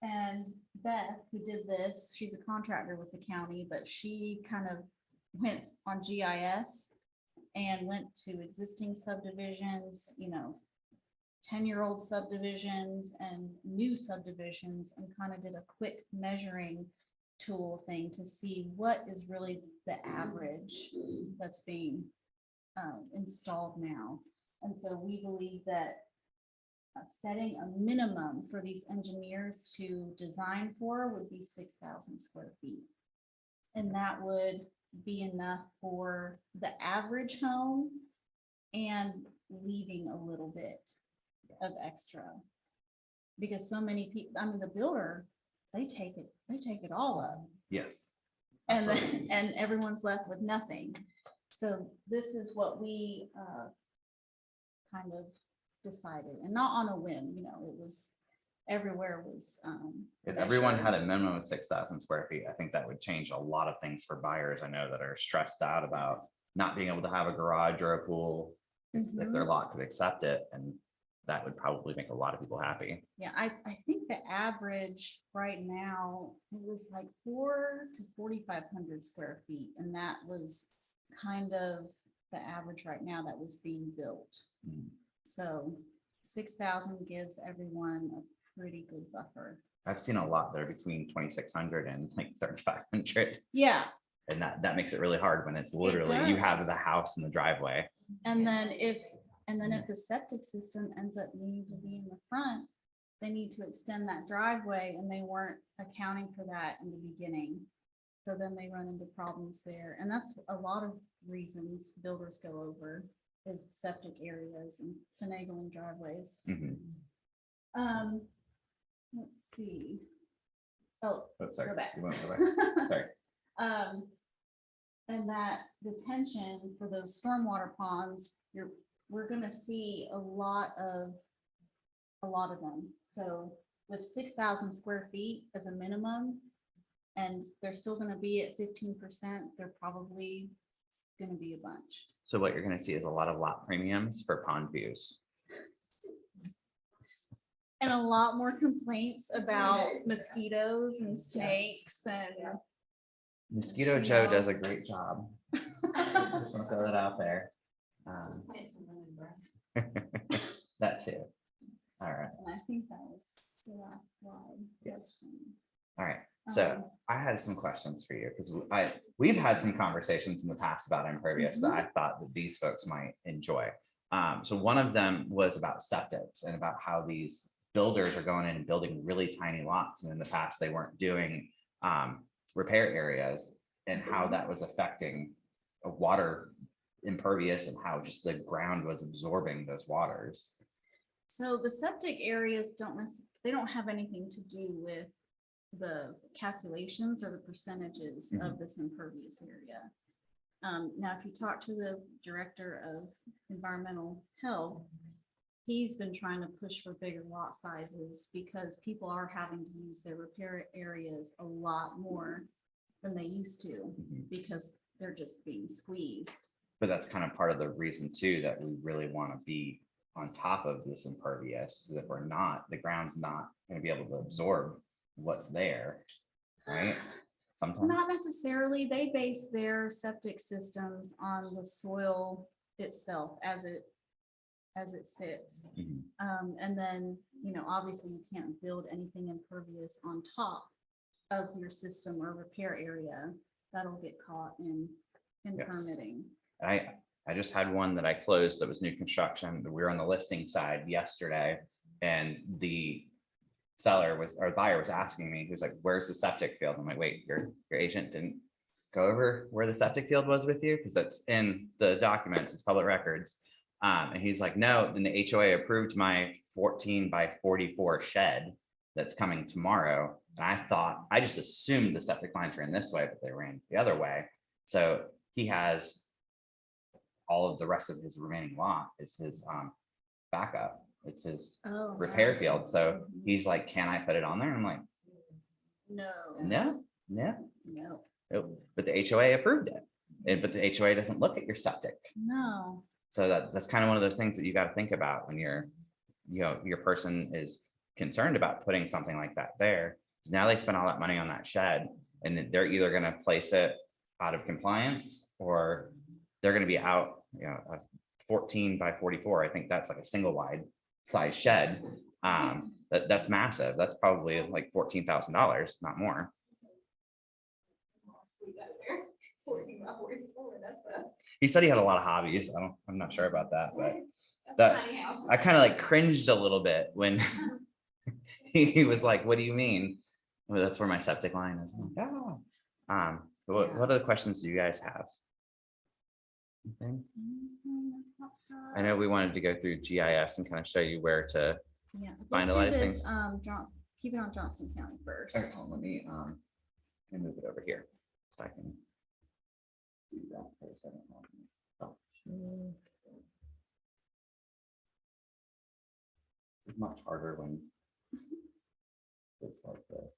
And Beth, who did this, she's a contractor with the county, but she kind of went on GIS and went to existing subdivisions, 10-year-old subdivisions and new subdivisions, and kind of did a quick measuring tool thing to see what is really the average that's being installed now. And so we believe that setting a minimum for these engineers to design for would be 6,000 square feet. And that would be enough for the average home and leaving a little bit of extra. Because so many people, the builder, they take it all up. Yes. And Absolutely. and everyone's left with nothing. So this is what we kind of decided, and not on a whim, it was, everywhere was. If everyone measured. had a minimum of 6,000 square feet, I think that would change a lot of things for buyers I know that are stressed out about not being able to have a garage or a pool if their lot could accept it, and that would probably make a lot of people happy. Yeah, I think the average right now, it was like 400 to 4,500 square feet, and that was kind of the average right now that was being built. Mm. So 6,000 gives everyone a pretty good buffer. I've seen a lot that are between 2,600 and like 3,500. Yeah, And that makes it really hard when it's literally you have does. the house in the driveway. and then if the septic system ends up needing to be in the front, they need to extend that driveway, and they weren't accounting for that in the beginning. So then they run into problems there, and that's a lot of reasons builders go over is septic areas and finagling driveways. Mhm. Let's see. Oh, Oh, sorry. go back. You want to go back? Sorry. And that detention for those stormwater ponds, we're gonna see a lot of them. So with 6,000 square feet as a minimum, and they're still gonna be at 15%, they're probably gonna be a bunch. So what you're going to see is a lot of lot premiums for pond views. And a lot more complaints about mosquitoes and snakes and. Mosquito You Joe know. does a great job. Just want to throw that out there. Plant some lemongrass. That too. All right. And I think that was the last slide. Yes. Questions. All right. So I had some questions for you because we've had some conversations in the past about impervious that I thought that these folks might enjoy. So one of them was about septics and about how these builders are going in and building really tiny lots. And in the past, they weren't doing repair areas and how that was affecting a water impervious and how just the ground was absorbing those waters. So the septic areas they don't have anything to do with the calculations or the percentages of this impervious area. Now, if you talk to the director of environmental health, he's been trying to push for bigger lot sizes because people are having to use their repair areas a lot more than they used to because they're just being squeezed. But that's kind of part of the reason too, that we really want to be on top of this impervious. Because if we're not, the ground's not going to be able to absorb what's there, right? Sometimes. Not necessarily. They base their septic systems on the soil itself as it sits. And then, obviously you can't build anything impervious on top of your system or repair area. That'll get caught in Yes. permitting. I just had one that I closed that was new construction. We were on the listing side yesterday and the buyer was asking me, he was like, where's the septic field? I'm like, wait, your agent didn't go over where the septic field was with you? Because that's in the documents, it's public records. And he's like, no, then the HOA approved my 14 by 44 shed that's coming tomorrow. And I just assumed the septic lines ran this way, but they ran the other way. So he has all of the rest of his remaining lot is his backup. It's his repair field. So he's like, can I put it on there? And I'm like, no. But the HOA approved it. But the HOA doesn't look at your septic. No. So that's kind of one of those things that you got to think about when your person is concerned about putting something like that there. Now they spent all that money on that shed and they're either going to place it out of compliance or they're going to be out, a 14 by 44. I think that's like a single wide size shed. That's massive. That's probably like $14,000, not more. He said he had a lot of hobbies. I'm not sure about that, but I kind of like cringed a little bit when he was like, what do you mean? Well, that's where my septic line is. I'm like, oh. What other questions do you guys have? Anything? I know we wanted to go through GIS and kind of show you where to finalize things. Keep it on Johnston County first. Okay, let me move it over here. So I can do that for a second. It's much harder when it's like this.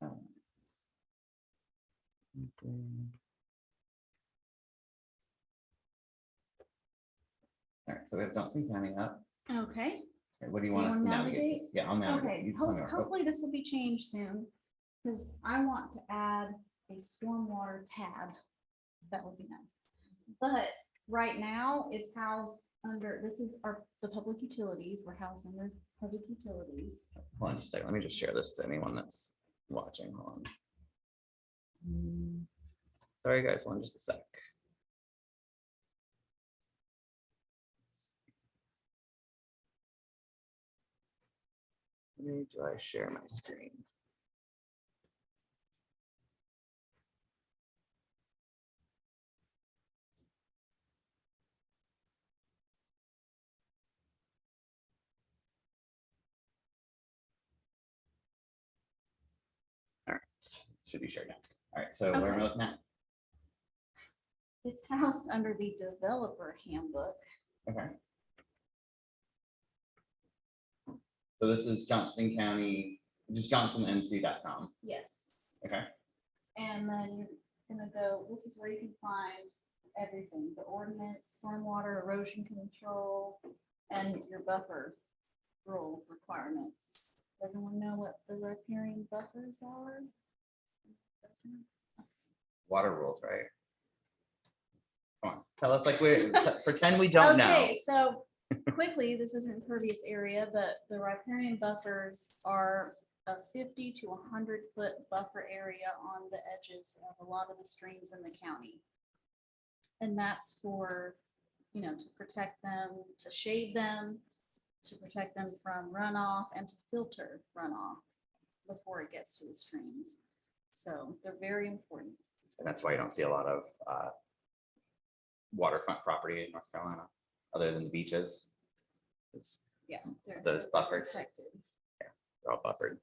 All right, so we have Johnston County up. Okay. Okay, what do you Do you want us to wanna navigate? navigate? Yeah, I'll navigate. Okay, You tell me what- hopefully this will be changed soon, because I want to add a stormwater tab. That would be nice. But right now, it's housed under, the public utilities, we're housed under public utilities. Hold on just a second. Let me just share this to anyone that's watching. Hold on. Sorry, guys, hold on just a sec. Where do I share my screen? All right, should be shared now. All right, so where am I looking at? It's housed under the developer handbook. Okay. So this is Johnston County, just johnstonmc.com. Yes. Okay. And then you're gonna go, this is where you can find everything, the ordinance, stormwater erosion control, and your buffer rule requirements. Everyone know what the riparian buffers are? Water rules, right? Come on, tell us like pretend we don't know. Okay, so quickly, this is impervious area, but the riparian buffers are a 50 to 100-foot buffer area on the edges of a lot of the streams in the county. And that's for, you know, to protect them, to shade them, to protect them from runoff and to filter runoff before it gets to the streams. So they're very important. And that's why you don't see a lot of waterfront property in North Carolina, other than the beaches. It's, Yeah. Those they're buffers. protected. they're all buffered.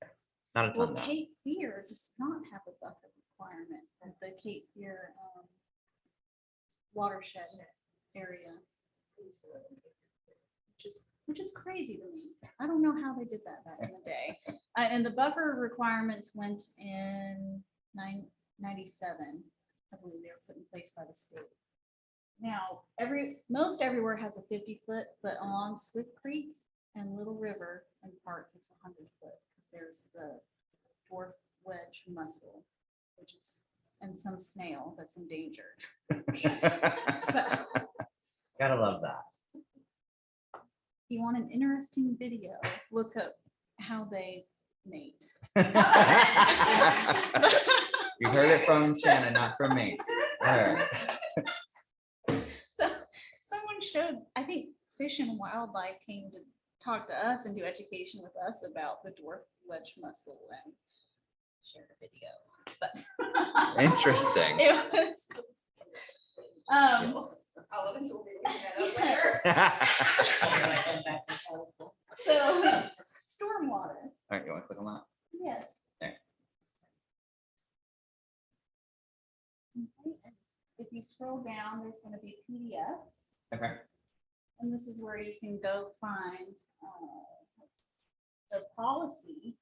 Yeah. Not a ton Well, though. Cape Fear does not have a buffer requirement, but the Cape Fear watershed area. Which is crazy to me. I don't know how they did that back in the day. And the buffer requirements went in 97. I believe they were put in place by the state. Now, most everywhere has a 50-foot, but along Swift Creek and Little River and parts, it's 100-foot, because there's the dwarf wedge mussel, which is, and some snail that's endangered. So, Gotta love that. if you want an interesting video, look up how they mate. You heard it from Shannon, not from me. All right. So someone showed, I think Fish and Wildlife came to talk to us and do education with us about the dwarf wedge mussel and shared a video. But Interesting. it was, All of us will be looking that up later. so stormwater, All right, you want to click on that? yes. There. Okay, and if you scroll down, there's going to be PDFs. Okay. And this is where you can go find the policy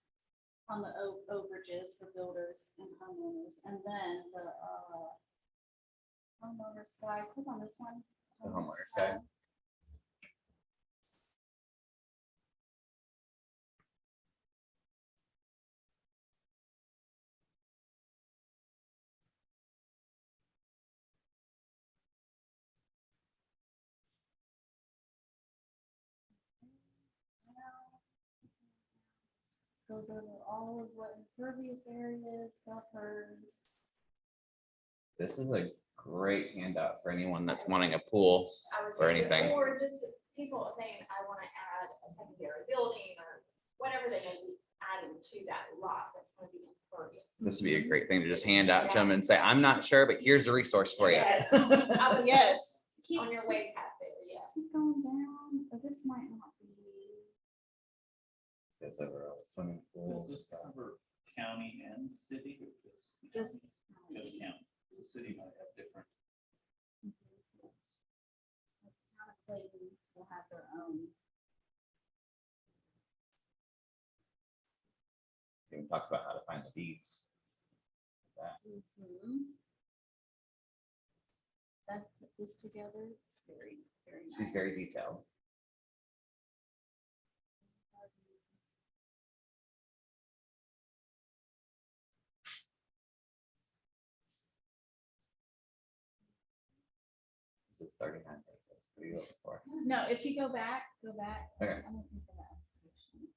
on the overages for builders and homeowners, and then the homeowner side. Click on this one. The homeowner side. Goes over all of what impervious areas, buffers. This is a great handout for anyone that's wanting a pool I was or just- anything. Or just people saying, I want to add a secondary building or whatever they may be adding to that lot that's going to be impervious. This would be a great thing to just hand out to them and say, I'm not sure, but here's a resource for you. Yes. I was- Yes. Keep On your way path there, yeah. keep going down. But this might not be. Goes over a swimming Does pool. this cover county and city or Just. just county? The city might have different. Town of Clayton will have their own. It talks about how to find the deeds. That put this together, it's very, very nice. She's very detailed. This is 39 pages. What are you looking for? No, if you go back. Okay. I'm looking for that application.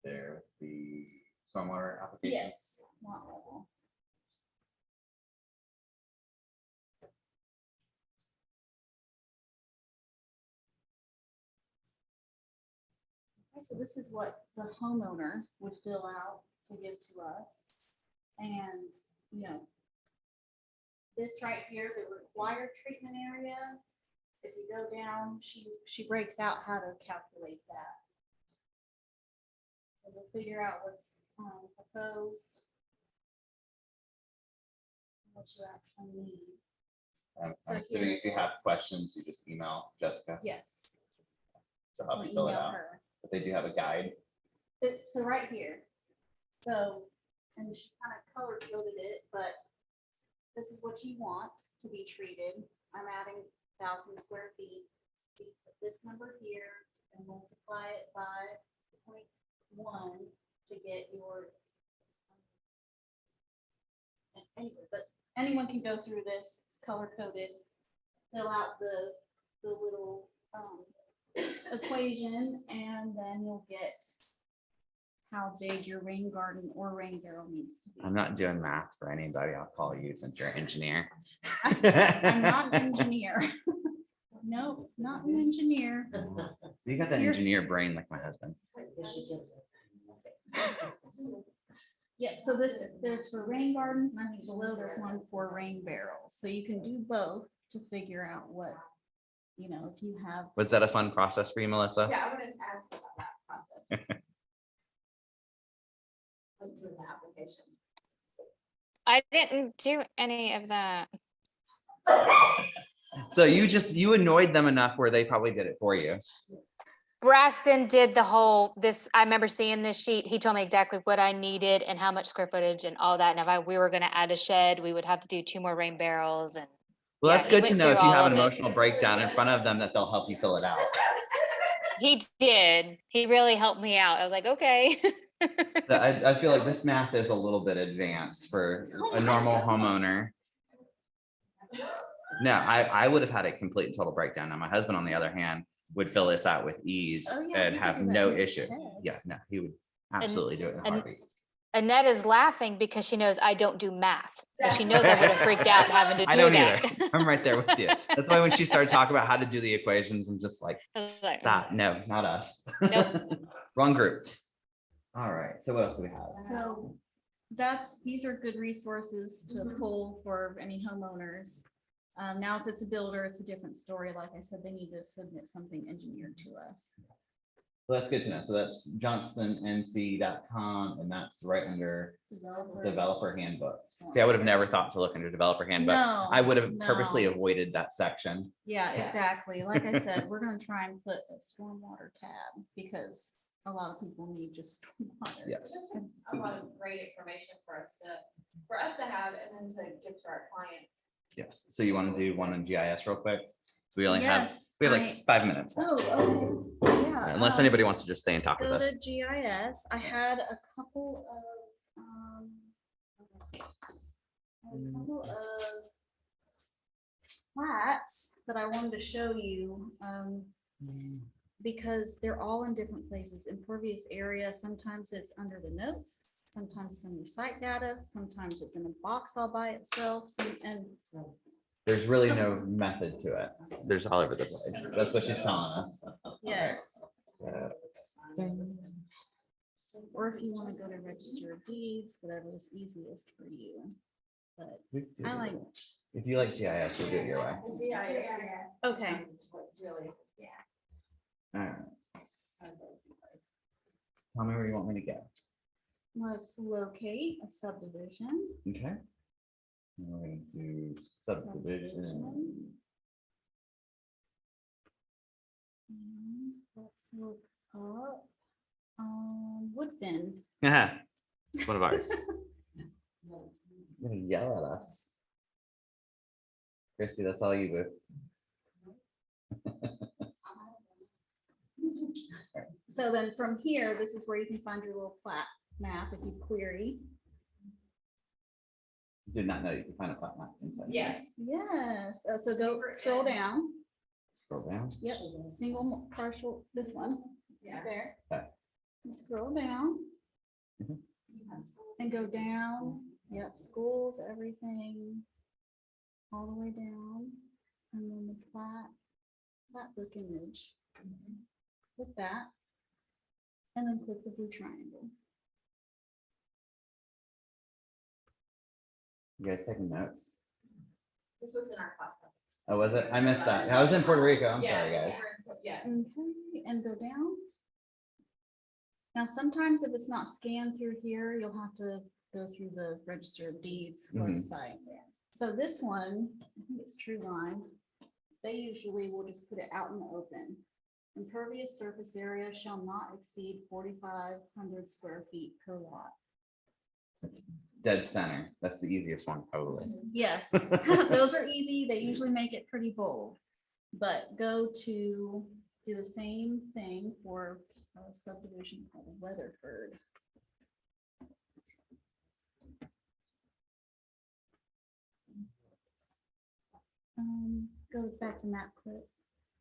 There's the stormwater application. Yes, lot level. Okay, so this is what the homeowner would fill out to give to us. And, you know, this right here, the required treatment area, if you go down, she breaks out how to calculate that. So we'll figure out what's proposed. What you actually need. I'm So assuming here if you it have is. questions, you just email Jessica Yes. to help We'll you fill it email out. her. But they do have a guide. So right here. So, and she kind of color coded it, but this is what you want to be treated. I'm adding 1,000 square feet. So you put this number here and multiply it by 0.1 to get your. Anyway, but anyone can go through this, it's color coded, fill out the little equation, and then you'll get how big your rain garden or rain barrel needs to be. I'm not doing math for anybody. I'll call you since you're an engineer. I'm not an engineer. Nope, not an engineer. You got that You're- engineer brain like my husband. Yeah, so there's for rain gardens, and I think below there's one for rain barrels. So you can do both to figure out what, if you have. Was that a fun process for you, Melissa? Yeah, I wanted to ask about that process. Like doing the application. I didn't do any of that. So you annoyed them enough where they probably did it for you. Braston did the whole, I remember seeing this sheet. He told me exactly what I needed and how much square footage and all that. And if we were gonna add a shed, we would have to do 2 more rain barrels and. Well, Yeah, that's he good to went know through if you all have an of it. emotional breakdown in front of them that they'll help you fill it out. He did. He really helped me out. I was like, okay. I feel like this math is a little bit advanced for a normal homeowner. No, I would have had a complete and total breakdown. Now, my husband, on the other hand, would fill this out with ease Oh, yeah, and he could have do that no in his issue. head. Yeah, no, he would absolutely do it in a and- heartbeat. Annette is laughing because she knows I don't do math. So she knows I would have freaked out having to I do don't that. either. I'm right there with you. That's why when she started talking about how to do the equations, I'm just like, I was like, stop. No, not us. Nope. Wrong group. All right. So what else do we have? So these are good resources to pull for any homeowners. Now, if it's a builder, it's a different story. Like I said, they need to submit something engineered to us. Well, that's good to know. So that's johnstonnc.com, and that's right under developer handbooks. See, I would have never thought to look under developer handbook. No, I would have purposely no. avoided that section. Yeah, exactly. Like I said, we're gonna try and put a stormwater tab because a lot of people need just stormwater. Yes. A lot of great information for us to have and then to give to our clients. Yes. So you want to do one on GIS real quick? So we only have, Yes, we have like I- 5 minutes. Oh, yeah. Unless anybody wants to just stay and talk with Go us. to GIS. I had a couple of plats that I wanted to show you, because they're all in different places. Impervious area, sometimes it's under the notes, sometimes it's in your site data, sometimes it's in a box all by itself, and There's really no method to it. There's all over the place. That's what she's telling us. yes. So, Or if you want to go to register of deeds, whatever is easiest for you. But I like, if you like GIS, we'll do it your way. okay, All right. Tell me where you want me to go. let's locate a subdivision. Okay. And we're gonna do subdivision. And let's look up Woodfin. One of ours. You're gonna yell at us. Christy, that's all you do. So then from here, this is where you can find your little plat map if you query. Did not know you could find a plat map inside. Yes. Yes, so go scroll down. Scroll down. Yep, single partial, this one, Yeah. there. Okay. And scroll down Mhm. and go down. Yep, schools, everything. All the way down. And then the plat book image. Click that. And then click the blue triangle. You guys taking notes? This was in our process. Oh, was it? I missed that. I was in Puerto Rico. I'm sorry, Yeah, guys. yeah. Okay, and go down. Now, sometimes if it's not scanned through here, you'll have to go through the Register of Deeds Mhm. website. So this one, I think it's True Line. They usually will just put it out in the open. Impervious surface area shall not exceed 4,500 square feet per lot. It's dead center. That's the easiest one, probably. Yes, those are easy. They usually make it pretty bold. But go to do the same thing for a subdivision called Weatherford. Go back to map clip.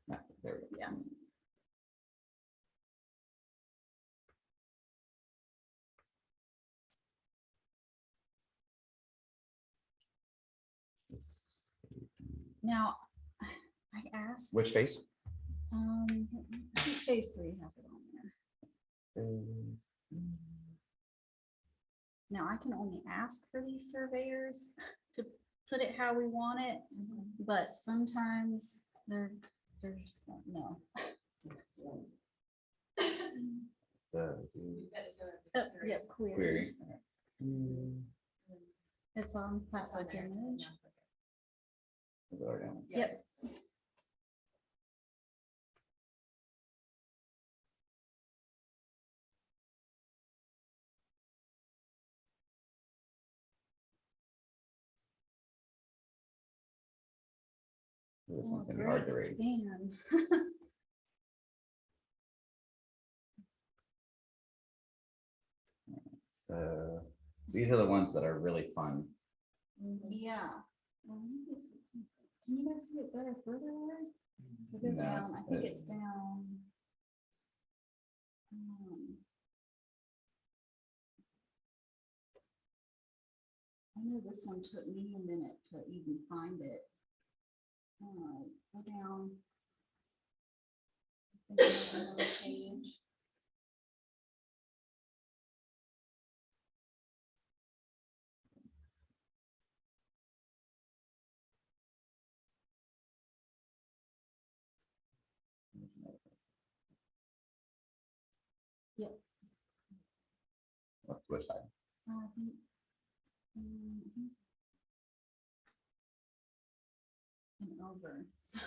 Yeah, there we go. Yeah. Now, I asked. Which phase? I think phase 3 has it on there. Now, I can only ask for these surveyors to put it how we want it, but sometimes there's no. So, Yep, query. query. It's on plat book image. Lower down. Yep. This Oh, one's gonna be hard to great read. scan. So these are the ones that are really fun. Yeah. Well, can you guys see it better further away? So go No, down, I think it- it's down. I know this one took me a minute to even find it. Go down. I think there's another page. Yep. Which side? I think, and over, so.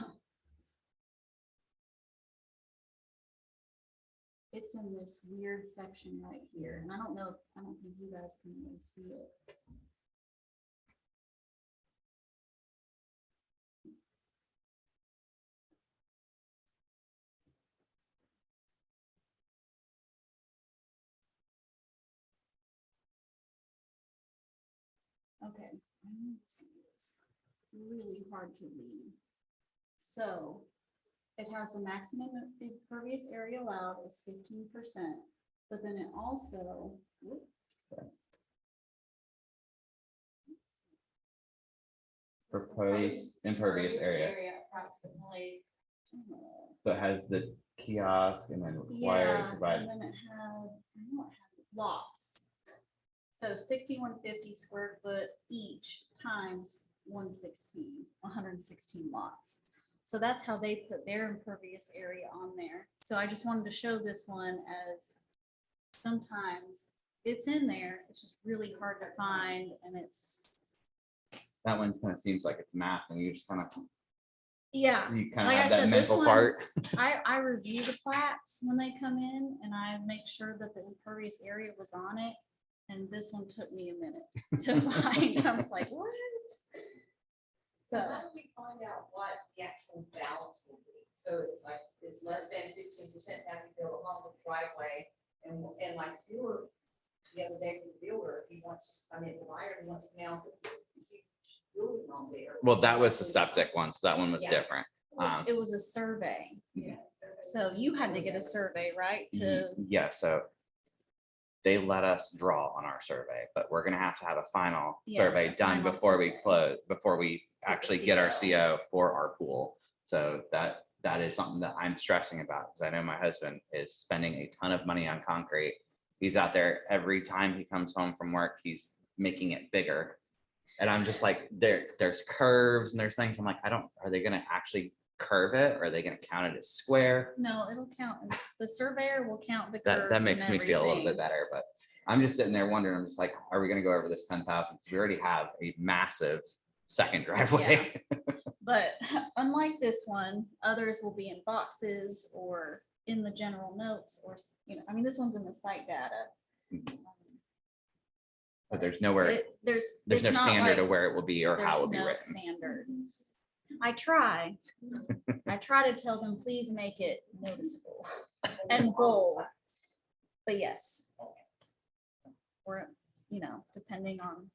It's in this weird section right here, and I don't think you guys can really see it. Okay, I know this one is really hard to read. So it has the maximum impervious area allowed is 15%, but then it also, whoop. Proposed impervious area. Approximately. So it has the kiosk and then required Yeah, provide. and then it had, I know it had lots. So 6150 square foot each times 116 lots. So that's how they put their impervious area on there. So I just wanted to show this one as sometimes it's in there, it's just really hard to find, and it's, That one kind of seems like it's math and you just kind of, yeah. you kind of Like I have that said, this mental one- part. I review the plats when they come in, and I make sure that the impervious area was on it. And this one took me a minute to find. I was like, what? So, How do we find out what the actual balance will be? So it's like, it's less than 15% now you build a home with driveway, and like you were the other day with the builder, he wants, I mean, the buyer, he wants to now put this huge building on there. Well, that was the septic one, so that one was Yeah. different. it was a survey. Yeah. So you had to get a survey, right? To, Yeah, so they let us draw on our survey, but we're gonna have to have a final Yes, survey a done final before we survey. close, before we the actually get our CO. CO for our pool. So that is something that I'm stressing about, because I know my husband is spending a ton of money on concrete. He's out there every time he comes home from work, he's making it bigger. And I'm just like, there's curves and there's things, I'm like, are they gonna actually curve it? Or are they gonna count it as square? no, it'll count. The surveyor will count the curves. That makes and me feel a little bit everything. better, but I'm just sitting there wondering, I'm just like, are we gonna go over this 10,000? We already have a massive second driveway. But unlike this one, others will be in boxes or in the general notes, or, I mean, this one's in the site data. But there's nowhere, There's there's no it's not standard like of where it will be or how it there's will be no written. standard. I try to tell them, please make it noticeable and bold. But yes. Or, depending on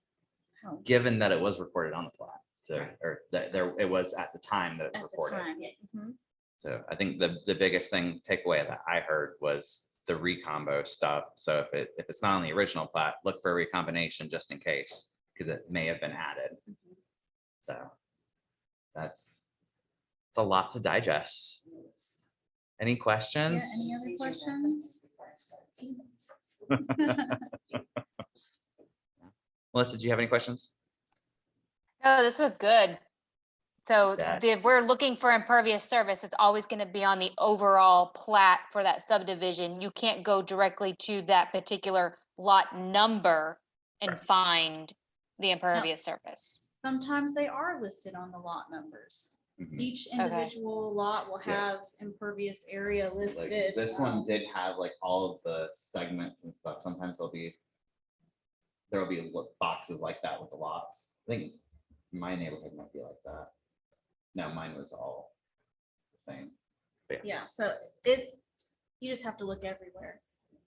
how. Given that it was recorded on the plat, so, or that it was at the time that it was At the recorded. time. Mhm. So I think the biggest thing takeaway that I heard was the recombo stuff. So if it's not on the original plat, look for a recombination just in case, because it may have been added. So It's a lot to digest. Any Yeah, questions? any other questions? Melissa, do you have any questions? Oh, this was good. So That- if we're looking for impervious surface, it's always going to be on the overall plat for that subdivision. You can't go directly to that particular lot number and Correct. find the impervious surface. Sometimes they are listed on the lot numbers. Mhm. Each individual lot will have Yes. impervious area Like, listed. this one did have like all of the segments and stuff. Sometimes there'll be boxes like that with the lots. I think my neighborhood might be like that. No, mine was all the same. Yeah, so you just have to look everywhere.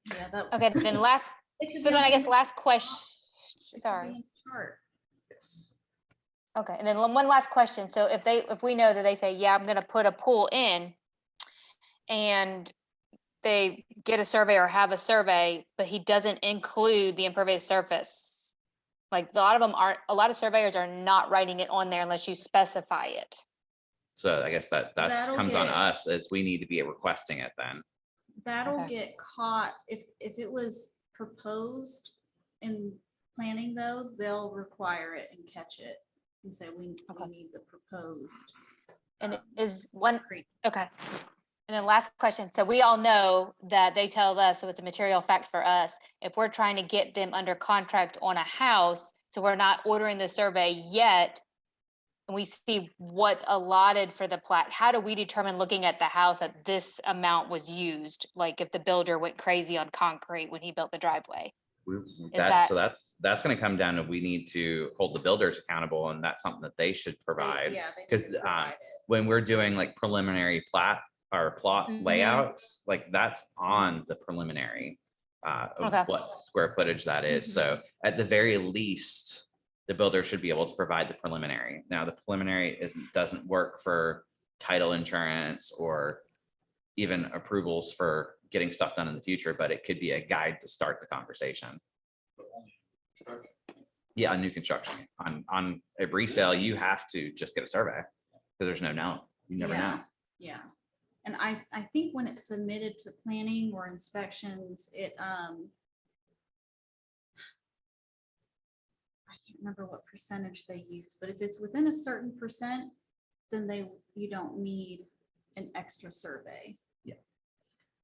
Yeah, that. Okay, then last, it should so be then on I guess the- last it question, should be sorry. in the chart. Yes. Okay, and then one last question. So if we know that they say, yeah, I'm gonna put a pool in and they get a survey or have a survey, but he doesn't include the impervious surface. Like a lot of surveyors are not writing it on there unless you specify it. So I guess that That'll comes on get- us as we need to be requesting it then. That'll Okay. get caught, if it was proposed in planning though, they'll require it and catch it and say, we Okay. need the proposed. And is one, concrete." okay. And then last question. So we all know that they tell us, so it's a material fact for us, if we're trying to get them under contract on a house, so we're not ordering the survey yet, and we see what's allotted for the plat, how do we determine looking at the house that this amount was used? Like if the builder went crazy on concrete when he built the driveway? So that's gonna come down to, we need to hold the builders accountable, and that's something that they should They- provide. Yeah. they need 'Cause, to provide it. When we're doing like preliminary plat or plot Mhm. layouts, like that's on the preliminary. Of Okay. what square footage that is. So at the very least, the builder should be able to provide the preliminary. Now, the preliminary doesn't work for title insurance or even approvals for getting stuff done in the future, but it could be a guide to start the conversation. Yeah, on new construction. On a resale, you have to just get a survey because there's no know. You never Yeah, know. Yeah, and I think when it's submitted to planning or inspections, I can't remember what percentage they use, but if it's within a certain percent, then you don't need an extra survey.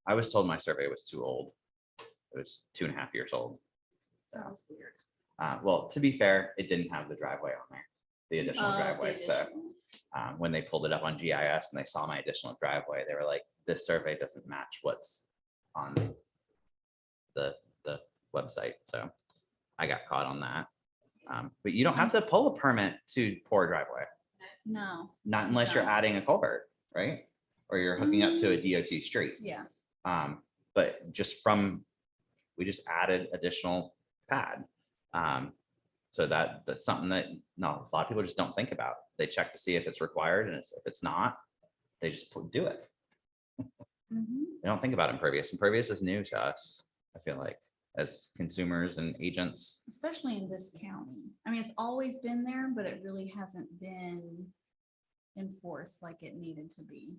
I was told my survey was too old. It was 2.5 years old. That was weird. Well, to be fair, it didn't have the driveway on there, the additional Oh, driveway. the So additional. when they pulled it up on GIS and they saw my additional driveway, they were like, this survey doesn't match what's on the website. So I got caught on that. But you don't have to pull a permit to pour a driveway, No, not unless you're don't. adding a culvert, right? Or you're hooking up to a DOT street. yeah, But we just added additional pad. So that's something that, no, a lot of people just don't think about. They check to see if it's required, and if it's not, they just do it. mhm. They don't think about impervious. Impervious is new to us, I feel like, as consumers and agents. Especially in this county. I mean, it's always been there, but it really hasn't been enforced like it needed to be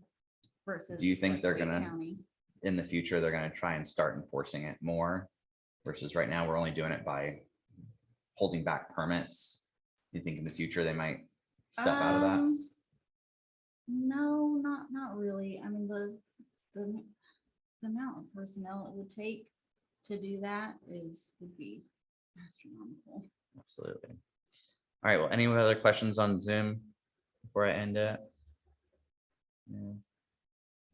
versus. Do you think like they're Wake gonna- County. In the future, they're gonna try and start enforcing it more versus right now, we're only doing it by holding back permits. You think in the future they might step out of that? No, not really. I mean, the amount of personnel it would take to do that would be astronomical. Absolutely. All right, well, any other questions on Zoom before I end it? No.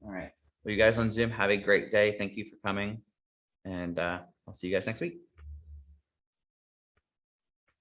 All right, well, you guys on Zoom, have a great day. Thank you for coming. And I'll see you guys next week.